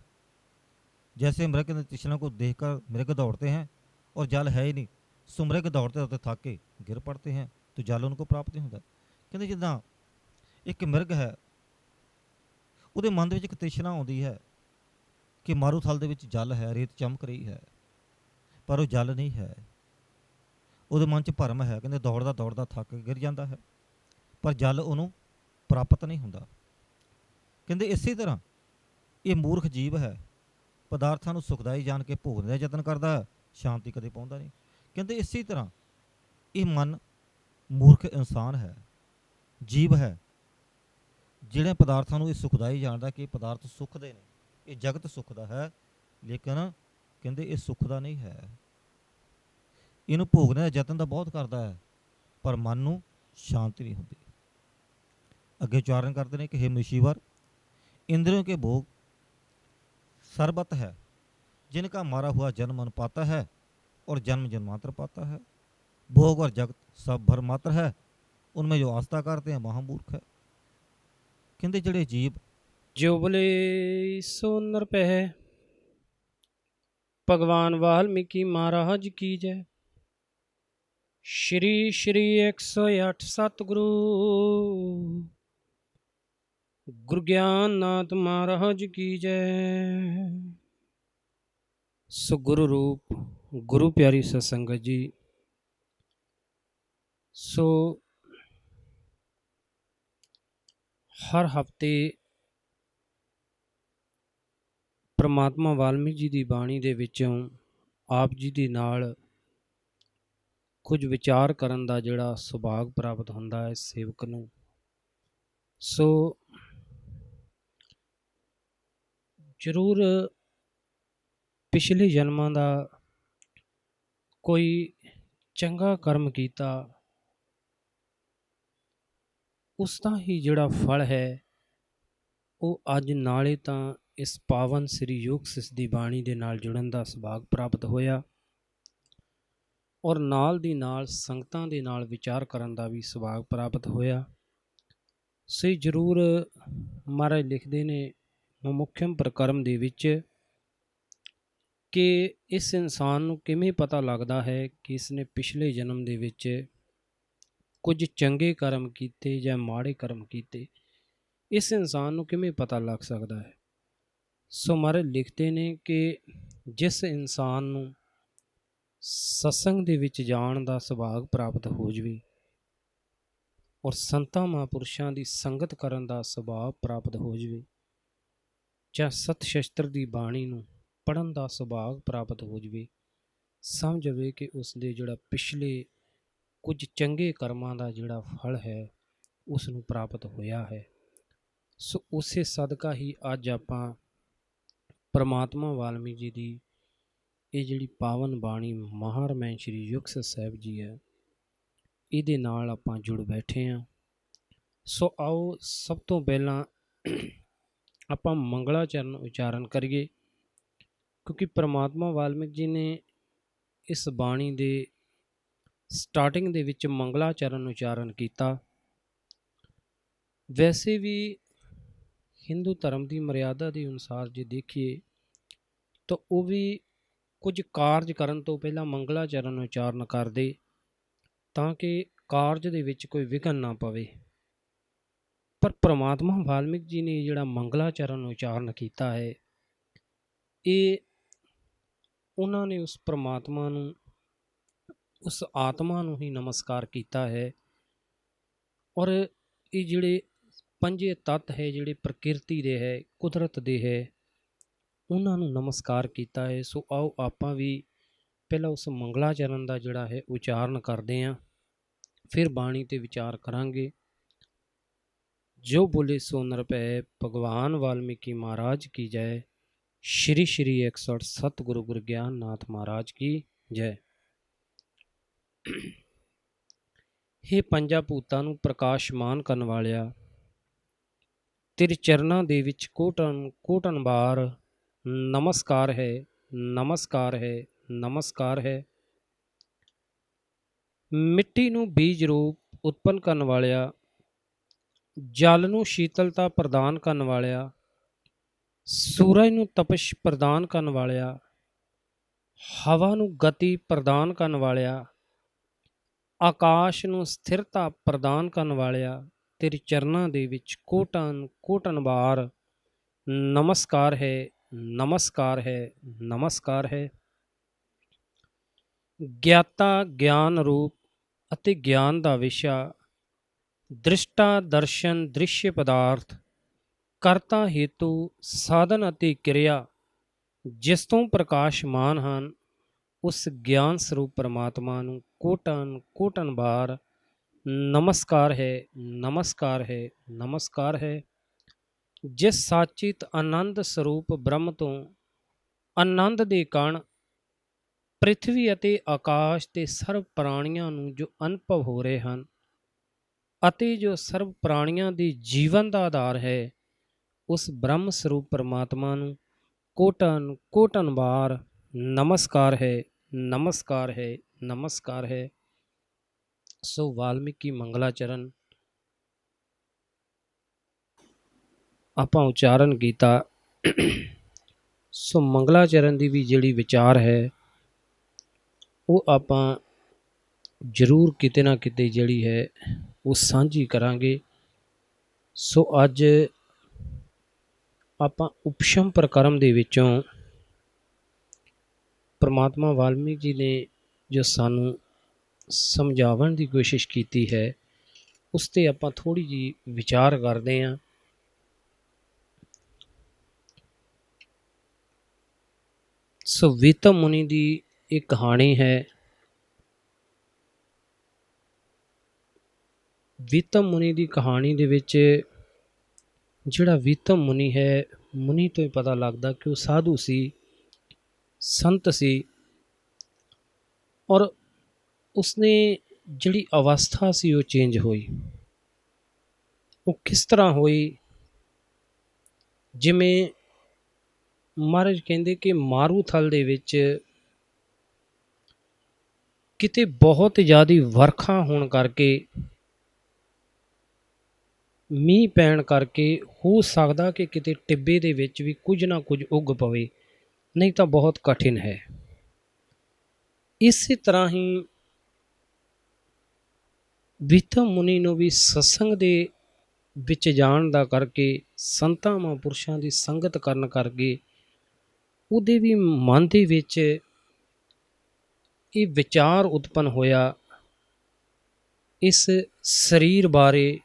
जैसे मृग ने तृष्णा को देखकर मृग दौड़ते हैं और जल है ही नहीं, सो मृग दौड़ते दौड़ते थक के गिर पड़ते हैं, तो जल उनको प्राप्त नहीं होता। कहते जिदा एक मृग है, ਉਹਦੇ मन के तृष्णा आती है कि मारूथल ਦੇ ਵਿੱਚ जल है, रेत चमक रही है, पर वो जल नहीं है। ਉਹਦੇ मन च भरम है, कहते दौड़दा दौड़दा थक के गिर जाता है, पर जल ਉਹਨੂੰ प्राप्त नहीं होता। कहते इसी तरह ये मूर्ख जीव है, पदार्थों को सुखदाई जान के भोगने का यतन करता है, शांति कदे पाउंदा नहीं। कहते इसी तरह ये मन मूर्ख इंसान है, जीव है, जिहड़े पदार्थों को सुखदाई जानता कि पदार्थ सुख दे ने, ये जगत सुख दा है, लेकिन कहते ये सुख दा नहीं है। इनू भोगने का यतन तो बहुत करता है, पर मन नूं शांति नहीं होती। अगे उच्चारण करते हैं कि हे मरीशीवर, इंद्रियों के भोग सर्वत है, जिनका मारा हुआ जन्म मन पाता है और जन्म जन्मांतर पाता है। भोग और जगत सब भर मात्र है, उनमें जो आस्था करते हैं महामूर्ख है। कहते जड़े जीव जो बोले सो नर पह भगवान वाल्मीकि महाराज की जय। श्री श्री 108 सतगुरु गुरु ज्ञाननाथ महाराज की जय। सो गुरु रूप गुरु प्यारी सत्संगत जी, सो हर हफ्ते परमात्मा वाल्मीकि जी ਦੀ ਬਾਣੀ ਦੇ ਵਿੱਚੋਂ ਆਪ ਜੀ ਦੇ ਨਾਲ ਕੁਝ ਵਿਚਾਰ ਕਰਨ ਦਾ ਜਿਹੜਾ ਸੁਭਾਗ ਪ੍ਰਾਪਤ ਹੁੰਦਾ ਹੈ ਸੇਵਕ ਨੂੰ। ਸੋ ਜ਼ਰੂਰ ਪਿਛਲੇ ਜਨਮਾਂ ਦਾ ਕੋਈ ਚੰਗਾ ਕਰਮ ਕੀਤਾ, ਉਸ ਦਾ ਹੀ ਜਿਹੜਾ ਫਲ ਹੈ ਉਹ ਅੱਜ ਨਾਲੇ ਤਾਂ ਇਸ ਪਾਵਨ ਸ੍ਰੀ ਯੋਗ ਸਿਸ ਦੀ ਬਾਣੀ ਦੇ ਨਾਲ ਜੁੜਨ ਦਾ ਸੁਭਾਗ ਪ੍ਰਾਪਤ ਹੋਇਆ, ਔਰ ਨਾਲ ਦੀ ਨਾਲ ਸੰਗਤਾਂ ਦੇ ਨਾਲ ਵਿਚਾਰ ਕਰਨ ਦਾ ਵੀ ਸੁਭਾਗ ਪ੍ਰਾਪਤ ਹੋਇਆ। ਸੋ ਜ਼ਰੂਰ ਮਹਾਰਾਜ ਲਿਖਦੇ ਨੇ ਮੁਮੁਖਯਮ ਪ੍ਰਕਰਮ ਦੇ ਵਿੱਚ ਕਿ ਇਸ ਇਨਸਾਨ ਨੂੰ ਕਿਵੇਂ ਪਤਾ ਲੱਗਦਾ ਹੈ ਕਿ ਇਸਨੇ ਪਿਛਲੇ ਜਨਮ ਦੇ ਵਿੱਚ ਕੁਝ ਚੰਗੇ ਕਰਮ ਕੀਤੇ ਜਾਂ ਮਾੜੇ ਕਰਮ ਕੀਤੇ। ਇਸ ਇਨਸਾਨ ਨੂੰ ਕਿਵੇਂ ਪਤਾ ਲੱਗ ਸਕਦਾ ਹੈ? ਸੋ ਮਹਾਰਾਜ ਲਿਖਦੇ ਨੇ ਕਿ ਜਿਸ ਇਨਸਾਨ ਨੂੰ ਸਤਸੰਗ ਦੇ ਵਿੱਚ ਜਾਣ ਦਾ ਸੁਭਾਗ ਪ੍ਰਾਪਤ ਹੋ ਜਾਵੇ ਔਰ ਸੰਤਾਂ ਮਹਾਂਪੁਰਸ਼ਾਂ ਦੀ ਸੰਗਤ ਕਰਨ ਦਾ ਸੁਭਾਗ ਪ੍ਰਾਪਤ ਹੋ ਜਾਵੇ, ਜਾਂ ਸਤ ਸ਼ਸਤਰ ਦੀ ਬਾਣੀ ਨੂੰ ਪੜ੍ਹਨ ਦਾ ਸੁਭਾਗ ਪ੍ਰਾਪਤ ਹੋ ਜਾਵੇ, ਸਮਝ ਜਾਵੇ ਕਿ ਉਸ ਦੇ ਜਿਹੜਾ ਪਿਛਲੇ ਕੁਝ ਚੰਗੇ ਕਰਮਾਂ ਦਾ ਜਿਹੜਾ ਫਲ ਹੈ ਉਸ ਨੂੰ ਪ੍ਰਾਪਤ ਹੋਇਆ ਹੈ। ਸੋ ਉਸੇ ਸਦਕਾ ਹੀ ਅੱਜ ਆਪਾਂ ਪਰਮਾਤਮਾ ਵਾਲਮੀਕੀ ਜੀ ਦੀ ਇਹ ਜਿਹੜੀ ਪਾਵਨ ਬਾਣੀ ਮਹਾਰਾਮਾਇਣ ਸ਼੍ਰੀ ਯੁਗਸਥ ਸਾਹਿਬ ਜੀ ਹੈ, ਇਹਦੇ ਨਾਲ ਆਪਾਂ ਜੁੜ ਬੈਠੇ ਹਾਂ। ਸੋ ਆਓ ਸਭ ਤੋਂ ਪਹਿਲਾਂ ਆਪਾਂ ਮੰਗਲਾਚਰਨ ਉਚਾਰਨ ਕਰੀਏ, ਕਿਉਂਕਿ ਪਰਮਾਤਮਾ ਵਾਲਮੀਕੀ ਜੀ ਨੇ ਇਸ ਬਾਣੀ ਦੇ ਸਟਾਰਟਿੰਗ ਦੇ ਵਿੱਚ ਮੰਗਲਾਚਰਨ ਉਚਾਰਨ ਕੀਤਾ। ਵੈਸੇ ਵੀ ਹਿੰਦੂ ਧਰਮ ਦੀ ਮਰਿਆਦਾ ਦੇ ਅਨੁਸਾਰ ਜੇ ਦੇਖੀਏ ਤਾਂ ਉਹ ਵੀ ਕੁਝ ਕਾਰਜ ਕਰਨ ਤੋਂ ਪਹਿਲਾਂ ਮੰਗਲਾਚਰਨ ਉਚਾਰਨ ਕਰਦੇ ਤਾਂ ਕਿ ਕਾਰਜ ਦੇ ਵਿੱਚ ਕੋਈ ਵਿਘਨ ਨਾ ਪਵੇ। ਪਰ ਪਰਮਾਤਮਾ ਵਾਲਮੀਕੀ ਜੀ ਨੇ ਜਿਹੜਾ ਮੰਗਲਾਚਰਨ ਉਚਾਰਨ ਕੀਤਾ ਹੈ, ਇਹ ਉਹਨਾਂ ਨੇ ਉਸ ਪਰਮਾਤਮਾ ਨੂੰ, ਉਸ ਆਤਮਾ ਨੂੰ ਹੀ ਨਮਸਕਾਰ ਕੀਤਾ ਹੈ। ਔਰ ਇਹ ਜਿਹੜੇ ਪੰਜੇ ਤੱਤ ਹੈ, ਜਿਹੜੇ ਪ੍ਰਕਿਰਤੀ ਦੇ ਹੈ, ਕੁਦਰਤ ਦੇ ਹੈ, ਉਹਨਾਂ ਨੂੰ ਨਮਸਕਾਰ ਕੀਤਾ ਹੈ। ਸੋ ਆਓ ਆਪਾਂ ਵੀ ਪਹਿਲਾਂ ਉਸ ਮੰਗਲਾਚਰਨ ਦਾ ਜਿਹੜਾ ਹੈ ਉਚਾਰਨ ਕਰਦੇ ਹਾਂ, ਫਿਰ ਬਾਣੀ 'ਤੇ ਵਿਚਾਰ ਕਰਾਂਗੇ। ਜੋ ਬੋਲੇ ਸੋ ਨਰ ਪੈ ਭਗਵਾਨ ਵਾਲਮੀਕੀ ਮਹਾਰਾਜ ਕੀ ਜੈ। ਸ਼੍ਰੀ ਸ਼੍ਰੀ 108 ਸਤਿਗੁਰੂ ਗੁਰੂ ਗਿਆਨਨਾਥ ਮਹਾਰਾਜ ਕੀ ਜੈ। ਹੇ ਪੰਜਾਂ ਭੂਤਾਂ ਨੂੰ ਪ੍ਰਕਾਸ਼ਮਾਨ ਕਰਨ ਵਾਲਿਆ, ਤੇਰੇ ਚਰਨਾਂ ਦੇ ਵਿੱਚ ਕੋਟਨ ਵਾਰ ਨਮਸਕਾਰ ਹੈ, ਨਮਸਕਾਰ ਹੈ, ਨਮਸਕਾਰ ਹੈ। ਮਿੱਟੀ ਨੂੰ ਬੀਜ ਰੂਪ ਉਤਪੰਨ ਕਰਨ ਵਾਲਿਆ, ਜਲ ਨੂੰ ਸ਼ੀਤਲਤਾ ਪ੍ਰਦਾਨ ਕਰਨ ਵਾਲਿਆ, ਸੂਰਜ ਨੂੰ ਤਪਸ਼ ਪ੍ਰਦਾਨ ਕਰਨ ਵਾਲਿਆ, ਹਵਾ ਨੂੰ ਗਤੀ ਪ੍ਰਦਾਨ ਕਰਨ ਵਾਲਿਆ, ਆਕਾਸ਼ ਨੂੰ ਸਥਿਰਤਾ ਪ੍ਰਦਾਨ ਕਰਨ ਵਾਲਿਆ, ਤੇਰੇ ਚਰਨਾਂ ਦੇ ਵਿੱਚ ਕੋਟਨ ਵਾਰ ਨਮਸਕਾਰ ਹੈ, ਨਮਸਕਾਰ ਹੈ, ਨਮਸਕਾਰ ਹੈ। ਗਿਆਤਾ ਗਿਆਨ ਰੂਪ ਅਤੇ ਗਿਆਨ ਦਾ ਵਿਸ਼ਾ, ਦ੍ਰਿਸ਼ਟਾ ਦਰਸ਼ਨ ਦ੍ਰਿਸ਼ਯ ਪਦਾਰਥ, ਕਰਤਾ ਹੇਤੂ ਸਾਧਨ ਅਤੇ ਕਿਰਿਆ ਜਿਸ ਤੋਂ ਪ੍ਰਕਾਸ਼ਮਾਨ ਹਨ, ਉਸ ਗਿਆਨ ਸਰੂਪ ਪਰਮਾਤਮਾ ਨੂੰ ਕੋਟਨ ਵਾਰ ਨਮਸਕਾਰ ਹੈ, ਨਮਸਕਾਰ ਹੈ, ਨਮਸਕਾਰ ਹੈ। ਜਿਸ ਸਾਚਿਤ ਆਨੰਦ ਸਰੂਪ ਬ੍ਰਹਮ ਤੋਂ ਆਨੰਦ ਦੇ ਕਣ ਪ੍ਰਿਥਵੀ ਅਤੇ ਆਕਾਸ਼ ਤੇ ਸਰਬ ਪ੍ਰਾਣੀਆਂ ਨੂੰ ਜੋ ਅਨੁਭਵ ਹੋ ਰਹੇ ਹਨ ਅਤੇ ਜੋ ਸਰਬ ਪ੍ਰਾਣੀਆਂ ਦੇ ਜੀਵਨ ਦਾ ਆਧਾਰ ਹੈ, ਉਸ ਬ੍ਰਹਮ ਸਰੂਪ ਪਰਮਾਤਮਾ ਨੂੰ कोटन कोटन बार नमस्कार है, नमस्कार है, नमस्कार है। सो वाल्मीकि मंगलाचरण ਆਪਾਂ ਉਚਾਰਨ ਕੀਤਾ। ਸੋ ਮੰਗਲਾਚਰਨ ਦੀ ਵੀ ਜਿਹੜੀ ਵਿਚਾਰ ਹੈ ਉਹ ਆਪਾਂ ਜ਼ਰੂਰ ਕਿਤੇ ਨਾ ਕਿਤੇ ਜਿਹੜੀ ਹੈ ਉਹ ਸਾਂਝੀ ਕਰਾਂਗੇ। ਸੋ ਅੱਜ ਆਪਾਂ ਉਪਸ਼ਮ ਪ੍ਰਕਰਮ ਦੇ ਵਿੱਚੋਂ ਪ੍ਰਮਾਤਮਾ ਵਾਲਮੀਕ ਜੀ ਨੇ ਜੋ ਸਾਨੂੰ ਸਮਝਾਉਣ ਦੀ ਕੋਸ਼ਿਸ਼ ਕੀਤੀ ਹੈ ਉਸ 'ਤੇ ਆਪਾਂ ਥੋੜ੍ਹੀ ਜਿਹੀ ਵਿਚਾਰ ਕਰਦੇ ਹਾਂ। ਸੋ ਵੀਤਮ ਮੁਨੀ ਦੀ ਇਹ ਕਹਾਣੀ ਹੈ। ਵੀਤਮ ਮੁਨੀ ਦੀ ਕਹਾਣੀ ਦੇ ਵਿੱਚ ਜਿਹੜਾ ਵੀਤਮ ਮੁਨੀ ਹੈ, ਮੁਨੀ ਤੋਂ ਹੀ ਪਤਾ ਲੱਗਦਾ ਕਿ ਉਹ ਸਾਧੂ ਸੀ, ਸੰਤ ਸੀ, ਔਰ ਉਸਨੇ ਜਿਹੜੀ ਅਵਸਥਾ ਸੀ ਉਹ ਚੇਂਜ ਹੋਈ। ਉਹ ਕਿਸ ਤਰ੍ਹਾਂ ਹੋਈ? ਜਿਵੇਂ ਮਹਾਰਾਜ ਕਹਿੰਦੇ ਕਿ ਮਾਰੂਥਲ ਦੇ ਵਿੱਚ ਕਿਤੇ ਬਹੁਤ ਜ਼ਿਆਦਾ ਵਰਖਾ ਹੋਣ ਕਰਕੇ, ਮੀਂਹ ਪੈਣ ਕਰਕੇ ਹੋ ਸਕਦਾ ਕਿ ਕਿਤੇ ਟਿੱਬੇ ਦੇ ਵਿੱਚ ਵੀ ਕੁਝ ਨਾ ਕੁਝ ਉੱਗ ਪਵੇ, ਨਹੀਂ ਤਾਂ ਬਹੁਤ ਕਠਿਨ ਹੈ। ਇਸੇ ਤਰ੍ਹਾਂ ਹੀ ਵੀਤਮ ਮੁਨੀ ਨੂੰ ਵੀ ਸਤਸੰਗ ਦੇ ਵਿੱਚ ਜਾਣ ਦਾ ਕਰਕੇ, ਸੰਤਾਂ ਮਹਾਂਪੁਰਸ਼ਾਂ ਦੀ ਸੰਗਤ ਕਰਨ ਕਰਕੇ ਉਹਦੇ ਵੀ ਮਨ ਦੇ ਵਿੱਚ ਇਹ ਵਿਚਾਰ ਉਤਪੰਨ ਹੋਇਆ ਇਸ ਸਰੀਰ ਬਾਰੇ,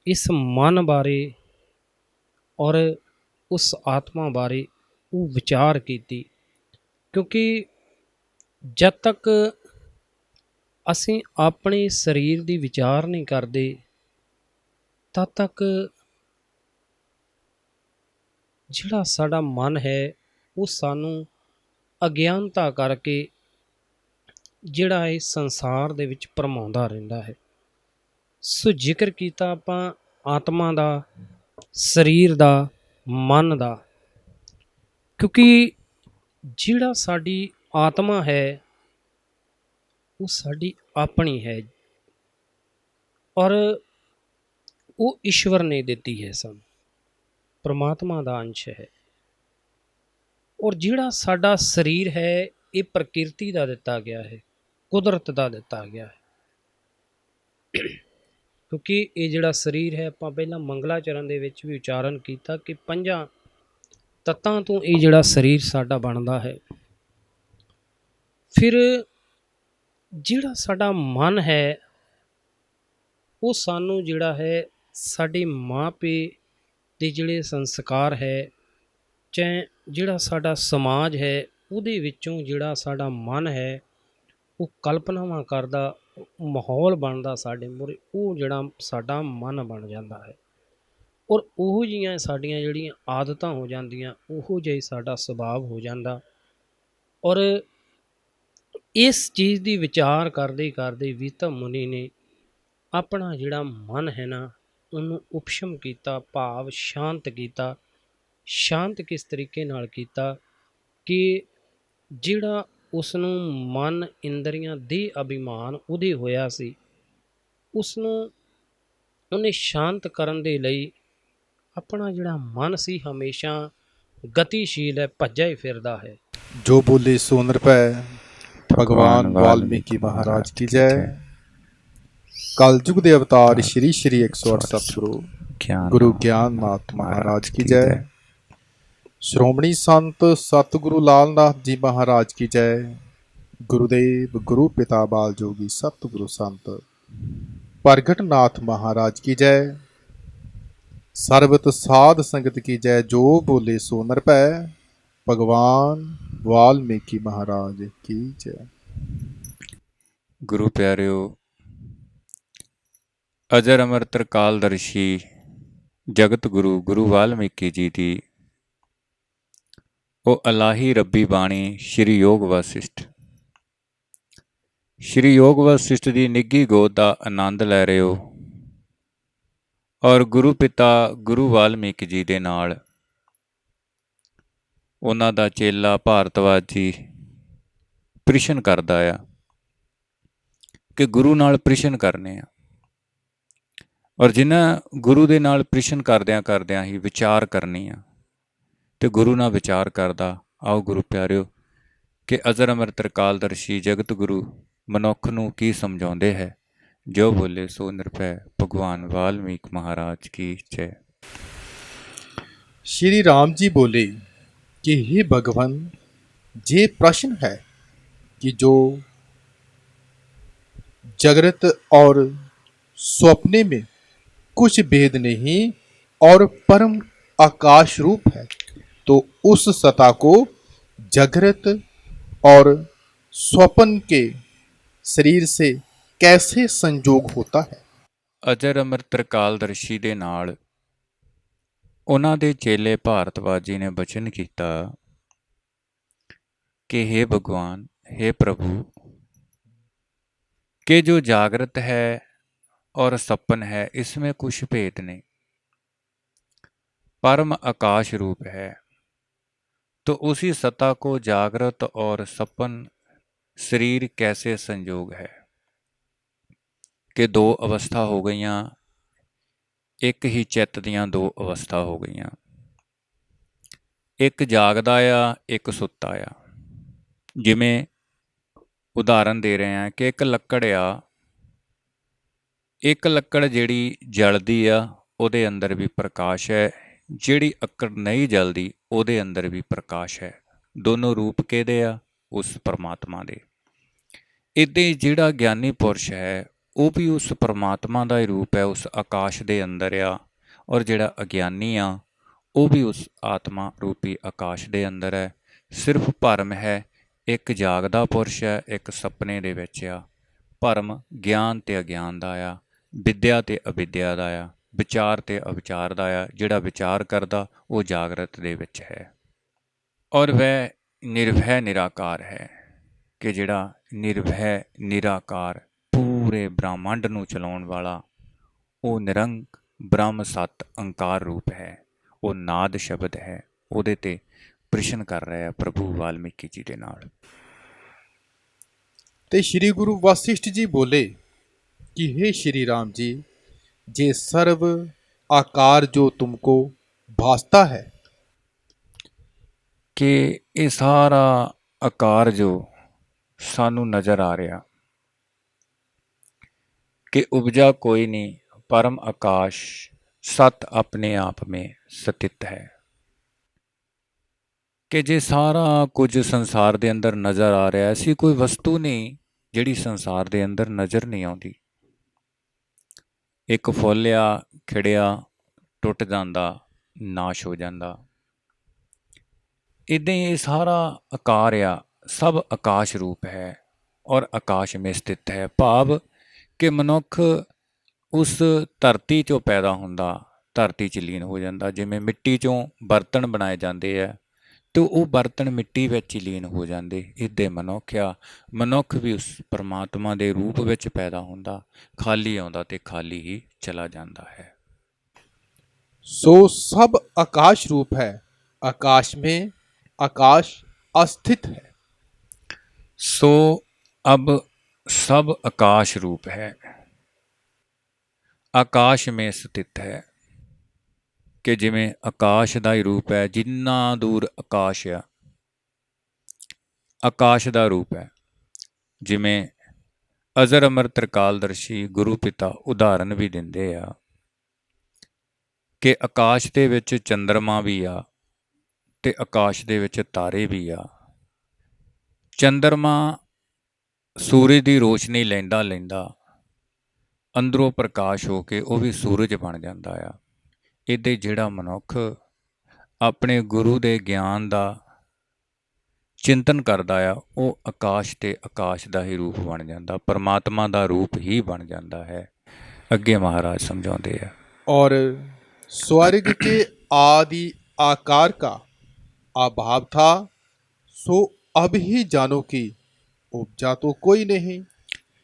ਇਸ ਮਨ ਬਾਰੇ ਔਰ ਉਸ ਆਤਮਾ ਬਾਰੇ ਉਹ ਵਿਚਾਰ ਕੀਤੀ। ਕਿਉਂਕਿ ਜਦ ਤੱਕ ਅਸੀਂ ਆਪਣੇ ਸਰੀਰ ਦੀ ਵਿਚਾਰ ਨਹੀਂ ਕਰਦੇ ਤਦ ਤੱਕ ਜਿਹੜਾ ਸਾਡਾ ਮਨ ਹੈ ਉਹ ਸਾਨੂੰ ਅਗਿਆਨਤਾ ਕਰਕੇ ਜਿਹੜਾ ਇਹ ਸੰਸਾਰ ਦੇ ਵਿੱਚ ਭਰਮਾਉਂਦਾ ਰਹਿੰਦਾ ਹੈ। ਸੋ ਜ਼ਿਕਰ ਕੀਤਾ ਆਪਾਂ ਆਤਮਾ ਦਾ, ਸਰੀਰ ਦਾ, ਮਨ ਦਾ। ਕਿਉਂਕਿ ਜਿਹੜਾ ਸਾਡੀ ਆਤਮਾ ਹੈ ਉਹ ਸਾਡੀ ਆਪਣੀ ਹੈ ਔਰ ਉਹ ਈਸ਼ਵਰ ਨੇ ਦਿੱਤੀ ਹੈ, ਸਾਨੂੰ ਪਰਮਾਤਮਾ ਦਾ ਅੰਸ਼ ਹੈ। ਔਰ ਜਿਹੜਾ ਸਾਡਾ ਸਰੀਰ ਹੈ ਇਹ ਪ੍ਰਕਿਰਤੀ ਦਾ ਦਿੱਤਾ ਗਿਆ ਹੈ, ਕੁਦਰਤ ਦਾ ਦਿੱਤਾ ਗਿਆ ਹੈ। ਕਿਉਂਕਿ ਇਹ ਜਿਹੜਾ ਸਰੀਰ ਹੈ, ਆਪਾਂ ਪਹਿਲਾਂ ਮੰਗਲਾਚਰਨ ਦੇ ਵਿੱਚ ਵੀ ਉਚਾਰਨ ਕੀਤਾ ਕਿ 5 ਤੱਤਾਂ ਤੋਂ ਇਹ ਜਿਹੜਾ ਸਰੀਰ ਸਾਡਾ ਬਣਦਾ ਹੈ। ਫਿਰ ਜਿਹੜਾ ਸਾਡਾ ਮਨ ਹੈ ਉਹ ਸਾਨੂੰ ਜਿਹੜਾ ਹੈ ਸਾਡੇ ਮਾਂ ਪਿਓ ਦੇ ਜਿਹੜੇ ਸੰਸਕਾਰ ਹੈ, ਚਾਹੇ ਜਿਹੜਾ ਸਾਡਾ ਸਮਾਜ ਹੈ ਉਹਦੇ ਵਿੱਚੋਂ ਜਿਹੜਾ ਸਾਡਾ ਮਨ ਹੈ ਉਹ ਕਲਪਨਾਵਾਂ ਕਰਦਾ, ਮਾਹੌਲ ਬਣਦਾ ਸਾਡੇ ਮੂਹਰੇ, ਉਹ ਜਿਹੜਾ ਸਾਡਾ ਮਨ ਬਣ ਜਾਂਦਾ ਹੈ। ਔਰ ਉਹੋ ਜਿਹੀਆਂ ਸਾਡੀਆਂ ਜਿਹੜੀਆਂ ਆਦਤਾਂ ਹੋ ਜਾਂਦੀਆਂ, ਉਹੋ ਜਿਹਾ ਹੀ ਸਾਡਾ ਸੁਭਾਅ ਹੋ ਜਾਂਦਾ। ਔਰ ਇਸ ਚੀਜ਼ ਦੀ ਵਿਚਾਰ ਕਰਦੇ ਕਰਦੇ ਵੀਤਮ ਮੁਨੀ ਨੇ ਆਪਣਾ ਜਿਹੜਾ ਮਨ ਹੈ ਨਾ ਉਹਨੂੰ ਉਪਸ਼ਮ ਕੀਤਾ, ਭਾਵ ਸ਼ਾਂਤ ਕੀਤਾ। ਸ਼ਾਂਤ ਕਿਸ ਤਰੀਕੇ ਨਾਲ ਕੀਤਾ ਕਿ ਜਿਹੜਾ ਉਸ ਨੂੰ ਮਨ, ਇੰਦਰੀਆਂ, ਦੇਹ ਅਭਿਮਾਨ ਉਹਦੇ ਹੋਇਆ ਸੀ, ਉਸ ਨੂੰ ਉਹਨੇ ਸ਼ਾਂਤ ਕਰਨ ਦੇ ਲਈ ਆਪਣਾ ਜਿਹੜਾ ਮਨ ਸੀ ਹਮੇਸ਼ਾ ਗਤੀਸ਼ੀਲ ਹੈ, ਭੱਜਿਆ ਹੀ ਫਿਰਦਾ ਹੈ। ਜੋ ਬੋਲੇ ਸੋ ਨਿਰਭੈ। ਭਗਵਾਨ ਵਾਲਮੀਕੀ ਮਹਾਰਾਜ ਕੀ ਜੈ। ਕਲਯੁਗ ਦੇ ਅਵਤਾਰ ਸ਼੍ਰੀ 108 ਸਤਿਗੁਰੂ ਗੁਰੂ ਗਿਆਨਨਾਥ ਮਹਾਰਾਜ ਕੀ ਜੈ। ਸ਼੍ਰੋਮਣੀ ਸੰਤ ਸਤਿਗੁਰੂ ਲਾਲ ਨਾਥ ਜੀ ਮਹਾਰਾਜ ਕੀ ਜੈ। ਗੁਰੂਦੇਵ ਗੁਰੂ ਪਿਤਾ ਬਾਲ ਜੋਗੀ ਸਤਿਗੁਰੂ ਸੰਤ ਪ੍ਰਗਟ ਨਾਥ ਮਹਾਰਾਜ ਕੀ ਜੈ। ਸਰਬਤ ਸਾਧ ਸੰਗਤ ਕੀ ਜੈ। ਜੋ ਬੋਲੇ ਸੋ ਨਿਰਭੈ। ਭਗਵਾਨ ਵਾਲਮੀਕੀ ਮਹਾਰਾਜ ਕੀ ਜੈ। ਗੁਰੂ ਪਿਆਰਿਓ, ਅਜਰ ਅਮਰ ਤ੍ਰਿਕਾਲਦਰਸ਼ੀ ਜਗਤ ਗੁਰੂ ਗੁਰੂ ਵਾਲਮੀਕੀ ਜੀ ਦੀ ਉਹ ਅਲਾਹੀ ਰੱਬੀ ਬਾਣੀ ਸ਼੍ਰੀ ਯੋਗ ਵਸਿਸ਼ਟ, ਸ਼੍ਰੀ ਯੋਗ ਵਸਿਸ਼ਟ ਦੀ ਨਿੱਘੀ ਗੋਦ ਦਾ ਆਨੰਦ ਲੈ ਰਹੇ ਹੋ ਔਰ ਗੁਰੂ ਪਿਤਾ ਗੁਰੂ ਵਾਲਮੀਕੀ ਜੀ ਦੇ ਨਾਲ ਉਹਨਾਂ ਦਾ ਚੇਲਾ ਭਾਰਤਵਾਜ ਜੀ ਪ੍ਰਸ਼ਨ ਕਰਦਾ ਆ ਕਿ ਗੁਰੂ ਨਾਲ ਪ੍ਰਸ਼ਨ ਕਰਨੇ ਆ, ਔਰ ਜਿਨ੍ਹਾਂ ਗੁਰੂ ਦੇ ਨਾਲ ਪ੍ਰਸ਼ਨ ਕਰਦਿਆਂ ਹੀ ਵਿਚਾਰ ਕਰਨੀ ਆ, ਤੇ ਗੁਰੂ ਨਾਲ ਵਿਚਾਰ ਕਰਦਾ। ਆਓ ਗੁਰੂ ਪਿਆਰਿਓ, ਕਿ ਅਜ਼ਰ ਅਮਰ ਤ੍ਰਿਕਾਲਦਰਸ਼ੀ ਜਗਤ ਗੁਰੂ ਮਨੁੱਖ ਨੂੰ ਕੀ ਸਮਝਾਉਂਦੇ ਹੈ। ਜੋ ਬੋਲੇ ਸੋ ਨਿਰਭੈ, ਭਗਵਾਨ ਵਾਲਮੀਕ ਮਹਾਰਾਜ ਕੀ ਜੈ। श्री राम जी बोले कि हे भगवान, ये प्रश्न है कि जो जागृत और स्वप्ने में कुछ भेद नहीं और परम आकाश रूप है, तो उस सत्ता को जागृत और स्वप्न के शरीर से कैसे संयोग होता है। ਅਜਰ ਅਮਰ ਤ੍ਰਿਕਾਲਦਰਸ਼ੀ ਦੇ ਨਾਲ ਉਹਨਾਂ ਦੇ ਚੇਲੇ ਭਾਰਤਵਾਜ ਜੀ ਨੇ ਬਚਨ ਕੀਤਾ ਕਿ हे भगवान, हे प्रभु, कि जो जागृत है और सपन है इसमें कुछ भेद नहीं, परम आकाश रूप है, तो उसी सत्ता को जागृत और सपन शरीर कैसे संयोग है। कि दो अवस्था हो गईयां, एक ही चित्त दियां दो अवस्था हो गईयां, एक जागदा आ एक सुत्ता आ। जिमें उदाहरण दे रहे हैं कि एक लक्कड़ आ, एक लक्कड़ जिहड़ी जलदी आ ਉਹਦੇ अंदर भी प्रकाश है, जिहड़ी अक्कड़ नहीं जलदी ਉਹਦੇ अंदर भी प्रकाश है। दोनों रूप किहदे आ? उस परमात्मा दे। इदां ही जिहड़ा ज्ञानी पुरुष है ਉਹ भी उस परमात्मा का ही रूप है, उस आकाश के अंदर आ, और जिहड़ा अज्ञानी आ वो भी उस आत्मा रूपी आकाश के अंदर है। सिर्फ भरम है, एक जागदा पुरुष है, एक सपने दे विच आ। भरम ज्ञान ते अज्ञान दा आ, विद्या ते अविद्या दा आ, विचार ते अविचार दा आ। जिहड़ा विचार करदा वो जागृत दे विच है, और वह निर्भय निराकार है। कि जिहड़ा निर्भय निराकार पूरे ब्रह्मांड ਨੂੰ ਚਲਾਉਣ ਵਾਲਾ ਉਹ ਨਿਰੰਕ ਬ੍ਰਹਮ ਸਤ ਅੰਕਾਰ ਰੂਪ ਹੈ, ਉਹ ਨਾਦ ਸ਼ਬਦ ਹੈ। ਉਹਦੇ ਤੇ ਪ੍ਰਸ਼ਨ ਕਰ ਰਿਹਾ ਪ੍ਰਭੂ ਵਾਲਮੀਕੀ ਜੀ ਦੇ ਨਾਲ। ते श्री गुरु वशिष्ठ जी बोले कि हे श्री राम जी, ये सर्व आकार जो तुमको भासता है, कि ਇਹ ਸਾਰਾ ਆਕਾਰ ਜੋ ਸਾਨੂੰ ਨਜ਼ਰ ਆ ਰਿਹਾ, कि उपजा कोई नहीं, परम आकाश सत अपने आप में स्थित है। कि जे सारा कुछ संसार के अंदर नज़र आ रहा, ऐसी कोई वस्तु नहीं जिहड़ी संसार के अंदर नज़र नहीं आती। एक फुੱਲ आ खिड़िया टुट जांदा, नाश हो जाता। इदां ही सारा आकार आ, सब आकाश रूप है और आकाश में स्थित है। भाव कि मनुख उस धरती चों पैदा हुंदा, धरती च लीन हो जाता। जिवें मिट्टी चों बर्तन बनाए जाते हैं तो वो बर्तन मिट्टी विच ही लीन हो जाते। इदां मनुख आ, मनुख भी उस परमात्मा के रूप विच पैदा हुंदा, खाली आउंदा ते खाली ही चला जाता है। सो सब आकाश रूप है, आकाश में आकाश अस्थित है। सो अब सब आकाश रूप है, आकाश में स्थित है। कि जिमें आकाश का ही रूप है, जिन्ना दूर आकाश आ, आकाश का रूप है। जिमें अजर अमर त्रिकालदर्शी गुरु पिता उदाहरण भी दिंदे आ कि आकाश दे विच चंद्रमा भी आ ते आकाश दे विच तारे भी आ। चंद्रमा सूरज की रोशनी लैंदा लैंदा अंदरों प्रकाश हो के वो भी सूरज बन जाता आ। इदां जिहड़ा मनुख अपने गुरु के ज्ञान का चिंतन करता आ, वो आकाश ते आकाश का ही रूप बन जाता, परमात्मा का रूप ही बन जाता है। अगे महाराज समझाते हैं। और स्वर्ग के आदि आकार का अभाव था, सो अब ही जानो कि उपजा तो कोई नहीं,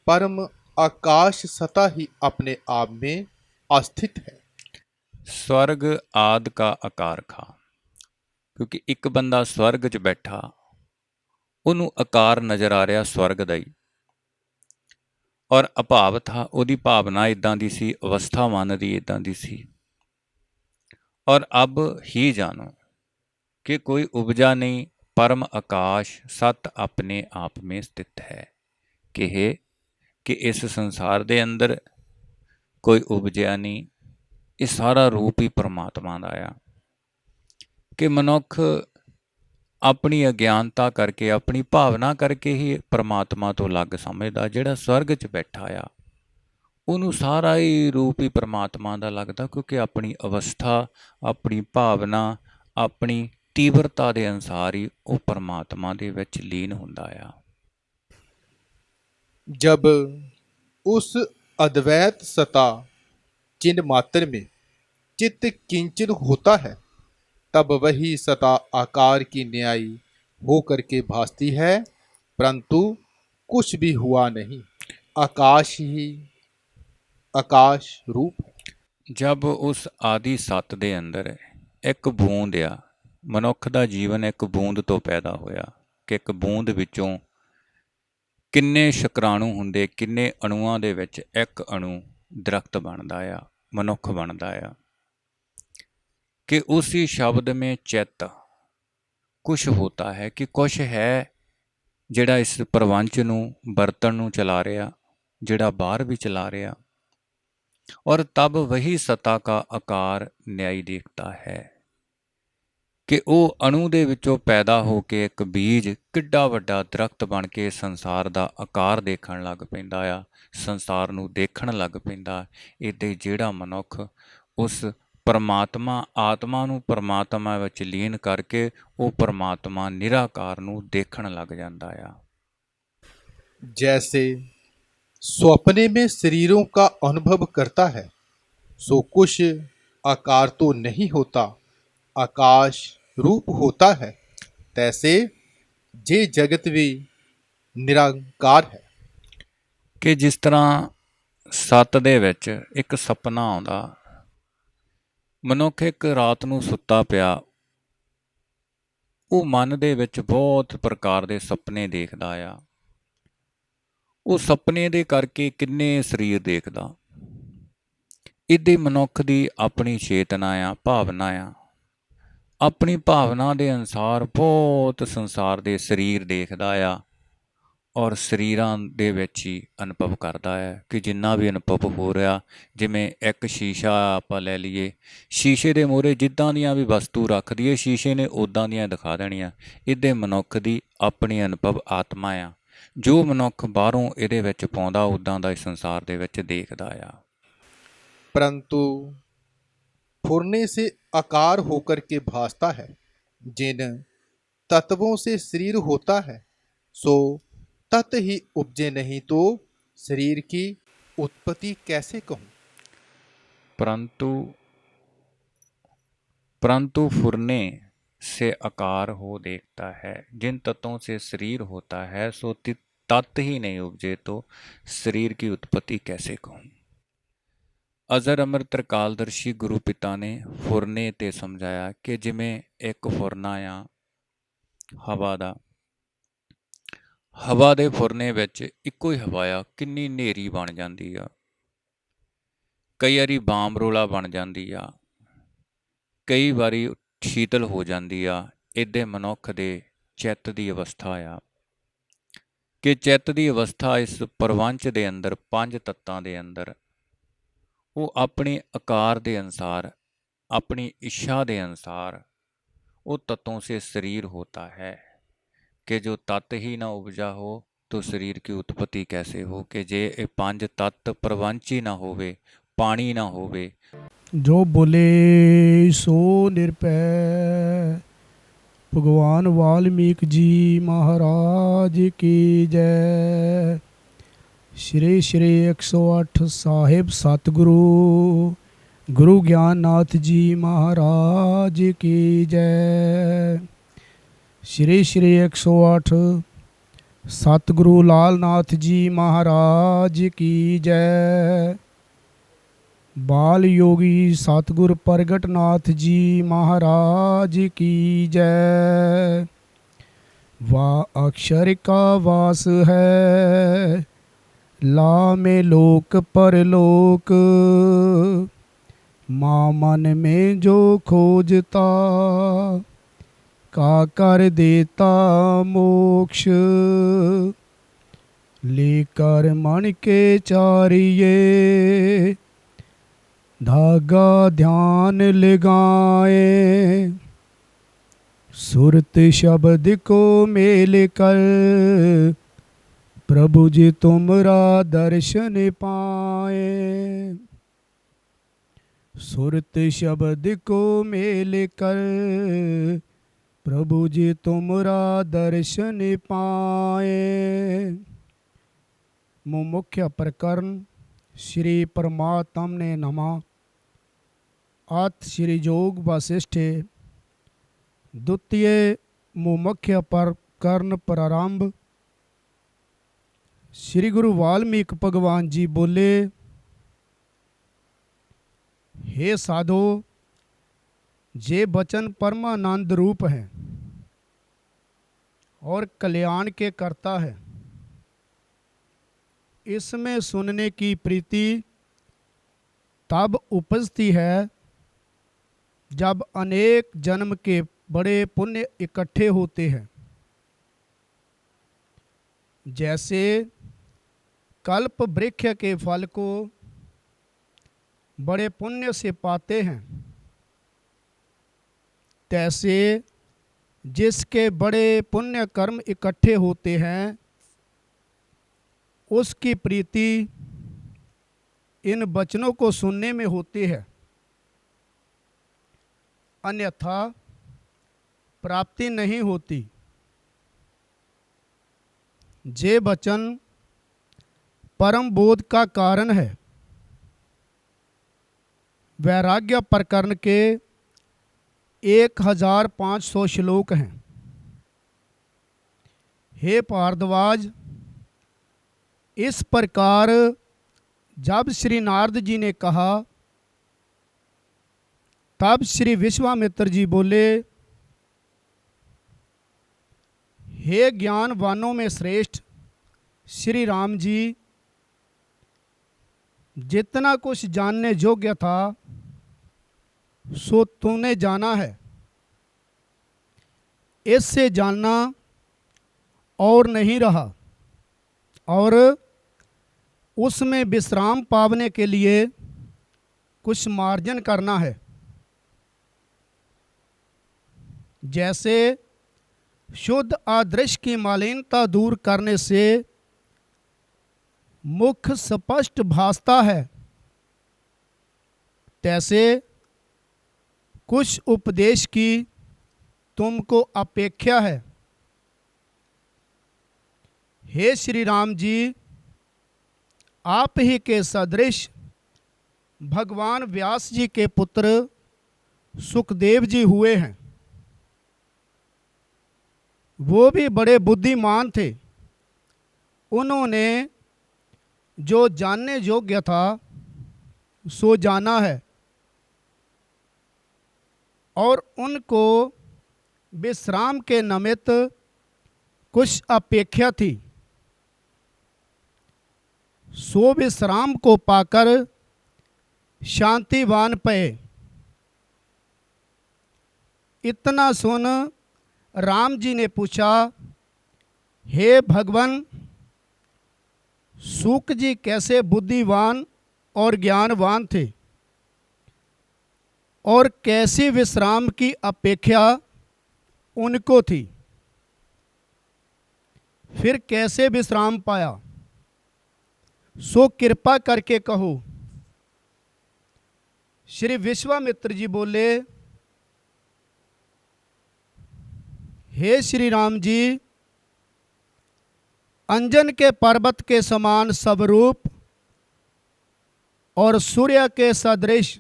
परम आकाश सता ही अपने आप में अस्थित है। स्वर्ग आदि का आकार था, ਕਿਉਂਕਿ ਇੱਕ ਬੰਦਾ ਸਵਰਗ 'ਚ ਬੈਠਾ, ਉਹਨੂੰ ਆਕਾਰ ਨਜ਼ਰ ਆ ਰਿਹਾ ਸਵਰਗ ਦਾ ਹੀ, ਔਰ ਅਭਾਵ ਥਾ, ਉਹਦੀ ਭਾਵਨਾ ਇੱਦਾਂ ਦੀ ਸੀ, ਅਵਸਥਾ ਮਨ ਦੀ ਇੱਦਾਂ ਦੀ ਸੀ। ਔਰ ਅਬ ਹੀ ਜਾਣੋ ਕਿ ਕੋਈ ਉਪਜਾ ਨਹੀਂ, परम आकाश सत अपने आप में स्थित है। कि इस संसार दे अंदर कोई उपजिया नहीं, ये सारा रूप ही परमात्मा दा आ। कि मनुख अपनी अज्ञानता करके, अपनी भावना करके ही परमात्मा तो अलग समझदा। जिहड़ा स्वर्ग च बैठा आ ਉਹਨੂੰ ਸਾਰਾ ਹੀ ਰੂਪ ਹੀ ਪਰਮਾਤਮਾ ਦਾ ਲੱਗਦਾ, ਕਿਉਂਕਿ ਆਪਣੀ ਅਵਸਥਾ, ਆਪਣੀ ਭਾਵਨਾ, ਆਪਣੀ ਤੀਵਰਤਾ ਦੇ ਅਨੁਸਾਰ ਹੀ ਉਹ ਪਰਮਾਤਮਾ ਦੇ ਵਿੱਚ ਲੀਨ ਹੁੰਦਾ ਆ। जब उस अद्वैत सता चिन्ह मात्र में चित्त किंचन होता है, तब वही सता आकार की न्यायी हो करके भासती है, परंतु कुछ भी हुआ नहीं, आकाश ही आकाश रूप। जब उस आदि सत ਦੇ ਅੰਦਰ ਇੱਕ ਬੂੰਦ ਆ, ਮਨੁੱਖ ਦਾ ਜੀਵਨ ਇੱਕ ਬੂੰਦ ਤੋਂ ਪੈਦਾ ਹੋਇਆ, ਕਿ ਇੱਕ ਬੂੰਦ ਵਿੱਚੋਂ ਕਿੰਨੇ ਸ਼ੁਕਰਾਣੂ ਹੁੰਦੇ, ਕਿੰਨੇ ਅਣੂਆਂ ਦੇ ਵਿੱਚ ਇੱਕ ਅਣੂ ਦਰਖਤ ਬਣਦਾ ਆ, ਮਨੁੱਖ ਬਣਦਾ ਆ। ਕਿ ਉसी ਸ਼ਬਦ में ਚਿੱਤ ਕੁਛ ਹੋਤਾ ਹੈ, ਕਿ ਕੁਛ ਹੈ ਜਿਹੜਾ ਇਸ ਪ੍ਰਪੰਚ ਨੂੰ, ਬਰਤਨ ਨੂੰ ਚਲਾ ਰਿਹਾ, ਜਿਹੜਾ ਬਾਹਰ ਵੀ ਚਲਾ ਰਿਹਾ। और तब वही सता का आकार न्यायी देखता है। कि ਉਹ ਅਣੂ ਦੇ ਵਿੱਚੋਂ ਪੈਦਾ ਹੋ ਕੇ ਇੱਕ ਬੀਜ ਕਿੱਡਾ ਵੱਡਾ ਦਰਖਤ ਬਣ ਕੇ ਸੰਸਾਰ ਦਾ ਆਕਾਰ ਦੇਖਣ ਲੱਗ ਪੈਂਦਾ ਆ, ਸੰਸਾਰ ਨੂੰ ਦੇਖਣ ਲੱਗ ਪੈਂਦਾ। ਇੱਦਾਂ ਜਿਹੜਾ ਮਨੁੱਖ ਉਸ ਪਰਮਾਤਮਾ ਆਤਮਾ ਨੂੰ ਪਰਮਾਤਮਾ ਵਿੱਚ ਲੀਨ ਕਰਕੇ ਉਹ ਪਰਮਾਤਮਾ ਨਿਰਾਕਾਰ ਨੂੰ ਦੇਖਣ ਲੱਗ ਜਾਂਦਾ ਆ। जैसे स्वप्ने में शरीरों का अनुभव करता है, सो कुछ आकार तो नहीं होता, आकाश रूप होता है, तैसे जे जगत भी निराकार है। कि जिस तरह ਸੱਤ ਦੇ ਵਿੱਚ ਇੱਕ ਸੁਪਨਾ ਆਉਂਦਾ, ਮਨੁੱਖ ਇੱਕ ਰਾਤ ਨੂੰ ਸੁੱਤਾ ਪਿਆ, ਉਹ ਮਨ ਦੇ ਵਿੱਚ ਬਹੁਤ ਪ੍ਰਕਾਰ ਦੇ ਸੁਪਨੇ ਦੇਖਦਾ ਆ। ਉਹ ਸੁਪਨੇ ਦੇ ਕਰਕੇ ਕਿੰਨੇ ਸਰੀਰ ਦੇਖਦਾ। ਇਹਦੇ ਮਨੁੱਖ ਦੀ ਆਪਣੀ ਚੇਤਨਾ ਆ, ਭਾਵਨਾ ਆ, ਆਪਣੀ ਭਾਵਨਾ ਦੇ ਅਨੁਸਾਰ ਬਹੁਤ ਸੰਸਾਰ ਦੇ ਸਰੀਰ ਦੇਖਦਾ ਆ, ਔਰ ਸਰੀਰਾਂ ਦੇ ਵਿੱਚ ਹੀ ਅਨੁਭਵ ਕਰਦਾ ਹੈ। ਕਿ ਜਿੰਨਾ ਵੀ ਅਨੁਭਵ ਹੋ ਰਿਹਾ, ਜਿਵੇਂ ਇੱਕ ਸ਼ੀਸ਼ਾ ਆਪਾਂ ਲੈ ਲਈਏ, ਸ਼ੀਸ਼ੇ ਦੇ ਮੂਹਰੇ ਜਿੱਦਾਂ ਦੀਆਂ ਵੀ ਵਸਤੂ ਰੱਖ ਦਈਏ, ਸ਼ੀਸ਼ੇ ਨੇ ਉੱਦਾਂ ਦੀਆਂ ਦਿਖਾ ਦੇਣੀਆਂ। ਇਹਦੇ ਮਨੁੱਖ ਦੀ ਆਪਣੀ ਅਨੁਭਵ ਆਤਮਾ ਆ, ਜੋ ਮਨੁੱਖ ਬਾਹਰੋਂ ਇਹਦੇ ਵਿੱਚ ਪਾਉਂਦਾ ਉੱਦਾਂ ਦਾ ਇਸ ਸੰਸਾਰ ਦੇ ਵਿੱਚ ਦੇਖਦਾ ਆ। परंतु फुरने से आकार होकर के भासता है। जिन तत्वों से शरीर होता है, सो तत् ही उपजे नहीं, तो शरीर की उत्पत्ति कैसे कहूँ। परंतु फुरने से आकार हो देखता है, जिन तत्वों से शरीर होता है, सो तत् ही नहीं उपजे, तो शरीर की उत्पत्ति कैसे कहूँ। ਅਜ਼ਰ ਅਮਰ ਤ੍ਰਿਕਾਲਦਰਸ਼ੀ ਗੁਰੂ ਪਿਤਾ ਨੇ ਫੁਰਨੇ 'ਤੇ ਸਮਝਾਇਆ ਕਿ ਜਿਵੇਂ ਇੱਕ ਫੁਰਨਾ ਆ ਹਵਾ ਦਾ, ਹਵਾ ਦੇ ਫੁਰਨੇ ਵਿੱਚ ਇੱਕੋ ਹੀ ਹਵਾ ਆ, ਕਿੰਨੀ ਹਨੇਰੀ ਬਣ ਜਾਂਦੀ ਆ, ਕਈ ਵਾਰੀ ਬਾਂਬ ਰੋਲਾ ਬਣ ਜਾਂਦੀ ਆ, ਕਈ ਵਾਰੀ ਸ਼ੀਤਲ ਹੋ ਜਾਂਦੀ ਆ। ਇੱਦਾਂ ਮਨੁੱਖ ਦੇ ਚਿੱਤ ਦੀ ਅਵਸਥਾ ਆ, ਕਿ ਚਿੱਤ ਦੀ ਅਵਸਥਾ ਇਸ ਪ੍ਰਪੰਚ ਦੇ ਅੰਦਰ, ਪੰਜ ਤੱਤਾਂ ਦੇ ਅੰਦਰ, ਉਹ ਆਪਣੇ ਆਕਾਰ ਦੇ ਅਨੁਸਾਰ, अपनी इच्छा के अनुसार वो तत्वों से शरीर होता है कि जो तत्व ही ना उपजा हो तो शरीर की उत्पत्ति कैसे हो। कि जे ये पांच तत्व प्रपंच ही ना होवे, पानी ना होवे। जो बोले सो निरपै, भगवान वाल्मीकि जी महाराज की जय। श्री श्री 108 साहिब सतगुरु गुरु ज्ञाननाथ जी महाराज की जय। श्री श्री 108 सतगुरु लाल नाथ जी महाराज की जय। बाल योगी सतगुर प्रगटनाथ जी महाराज की जय। वाह अक्षर का वास है, ला में लोक परलोक, माँ मन में जो खोजता, का कर देता मोक्ष। लेकर मन के चारिये, धागा ध्यान लगाए, सुरत शब्द को मेल कर, प्रभु जी तुमरा दर्शन पाए। सुरत शब्द को मेल कर, प्रभु जी तुमरा दर्शन पाए। मुख्य प्रकरण श्री परमात्म ने नमा अथ श्री जोग वशिष्ठ द्वितीय मुख्य प्रकरण प्रारंभ। श्री गुरु वाल्मीकि भगवान जी बोले, हे साधो, जे वचन परमानंद रूप है और कल्याण के करता है, इसमें सुनने की प्रीति तब उपजती है जब अनेक जन्म के बड़े पुण्य इकट्ठे होते हैं। जैसे कल्प वृक्ष के फल को बड़े पुण्य से पाते हैं, तैसे जिसके बड़े पुण्य कर्म इकट्ठे होते हैं, उसकी प्रीति इन वचनों को सुनने में होती है, अन्यथा प्राप्ति नहीं होती। जे वचन परम बोध का कारण है। वैराग्य प्रकरण के 1500 श्लोक हैं। हे भारद्वाज, इस प्रकार जब श्री नारद जी ने कहा, तब श्री विश्वामित्र जी बोले, हे ज्ञानवानों में श्रेष्ठ श्री राम जी, जितना कुछ जानने योग्य था सो तूने जाना है। इससे जानना और नहीं रहा, और उसमें विश्राम पाने के लिए कुछ मार्जन करना है। जैसे शुद्ध अदृश्य की मालिनता दूर करने से मुख स्पष्ट भासता है, तैसे कुछ उपदेश की तुमको अपेक्षा है। हे श्री राम जी, आप ही के सदृश भगवान व्यास जी के पुत्र सुखदेव जी हुए हैं। वो भी बड़े बुद्धिमान थे। उन्होंने जो जानने योग्य था सो जाना है, और उनको विश्राम के निमित्त कुछ अपेक्षा थी। सो विश्राम को पाकर शांतिवान पे। इतना सुन राम जी ने पूछा, हे भगवान, सूक जी कैसे बुद्धिवान और ज्ञानवान थे, और कैसी विश्राम की अपेक्षा उनको थी, फिर कैसे विश्राम पाया, सो कृपा करके कहो। श्री विश्वामित्र जी बोले, हे श्री राम जी, अंजन के पर्वत के समान स्वरूप और सूर्य के सदृश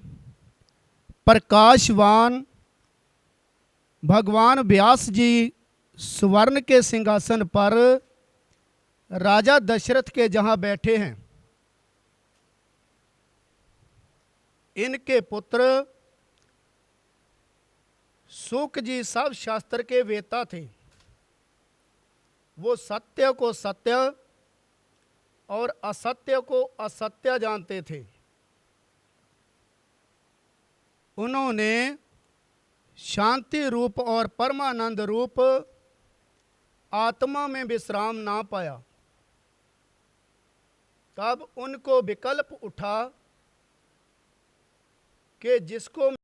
प्रकाशवान भगवान व्यास जी स्वर्ण के सिंहासन पर राजा दशरथ के जहाँ बैठे हैं। इनके पुत्र शुक जी सब शास्त्र के वेता थे। वो सत्य को सत्य और असत्य को असत्य जानते थे। उन्होंने शांति रूप और परमानंद रूप आत्मा में विश्राम ना पाया। तब उनको विकल्प उठा कि जिसको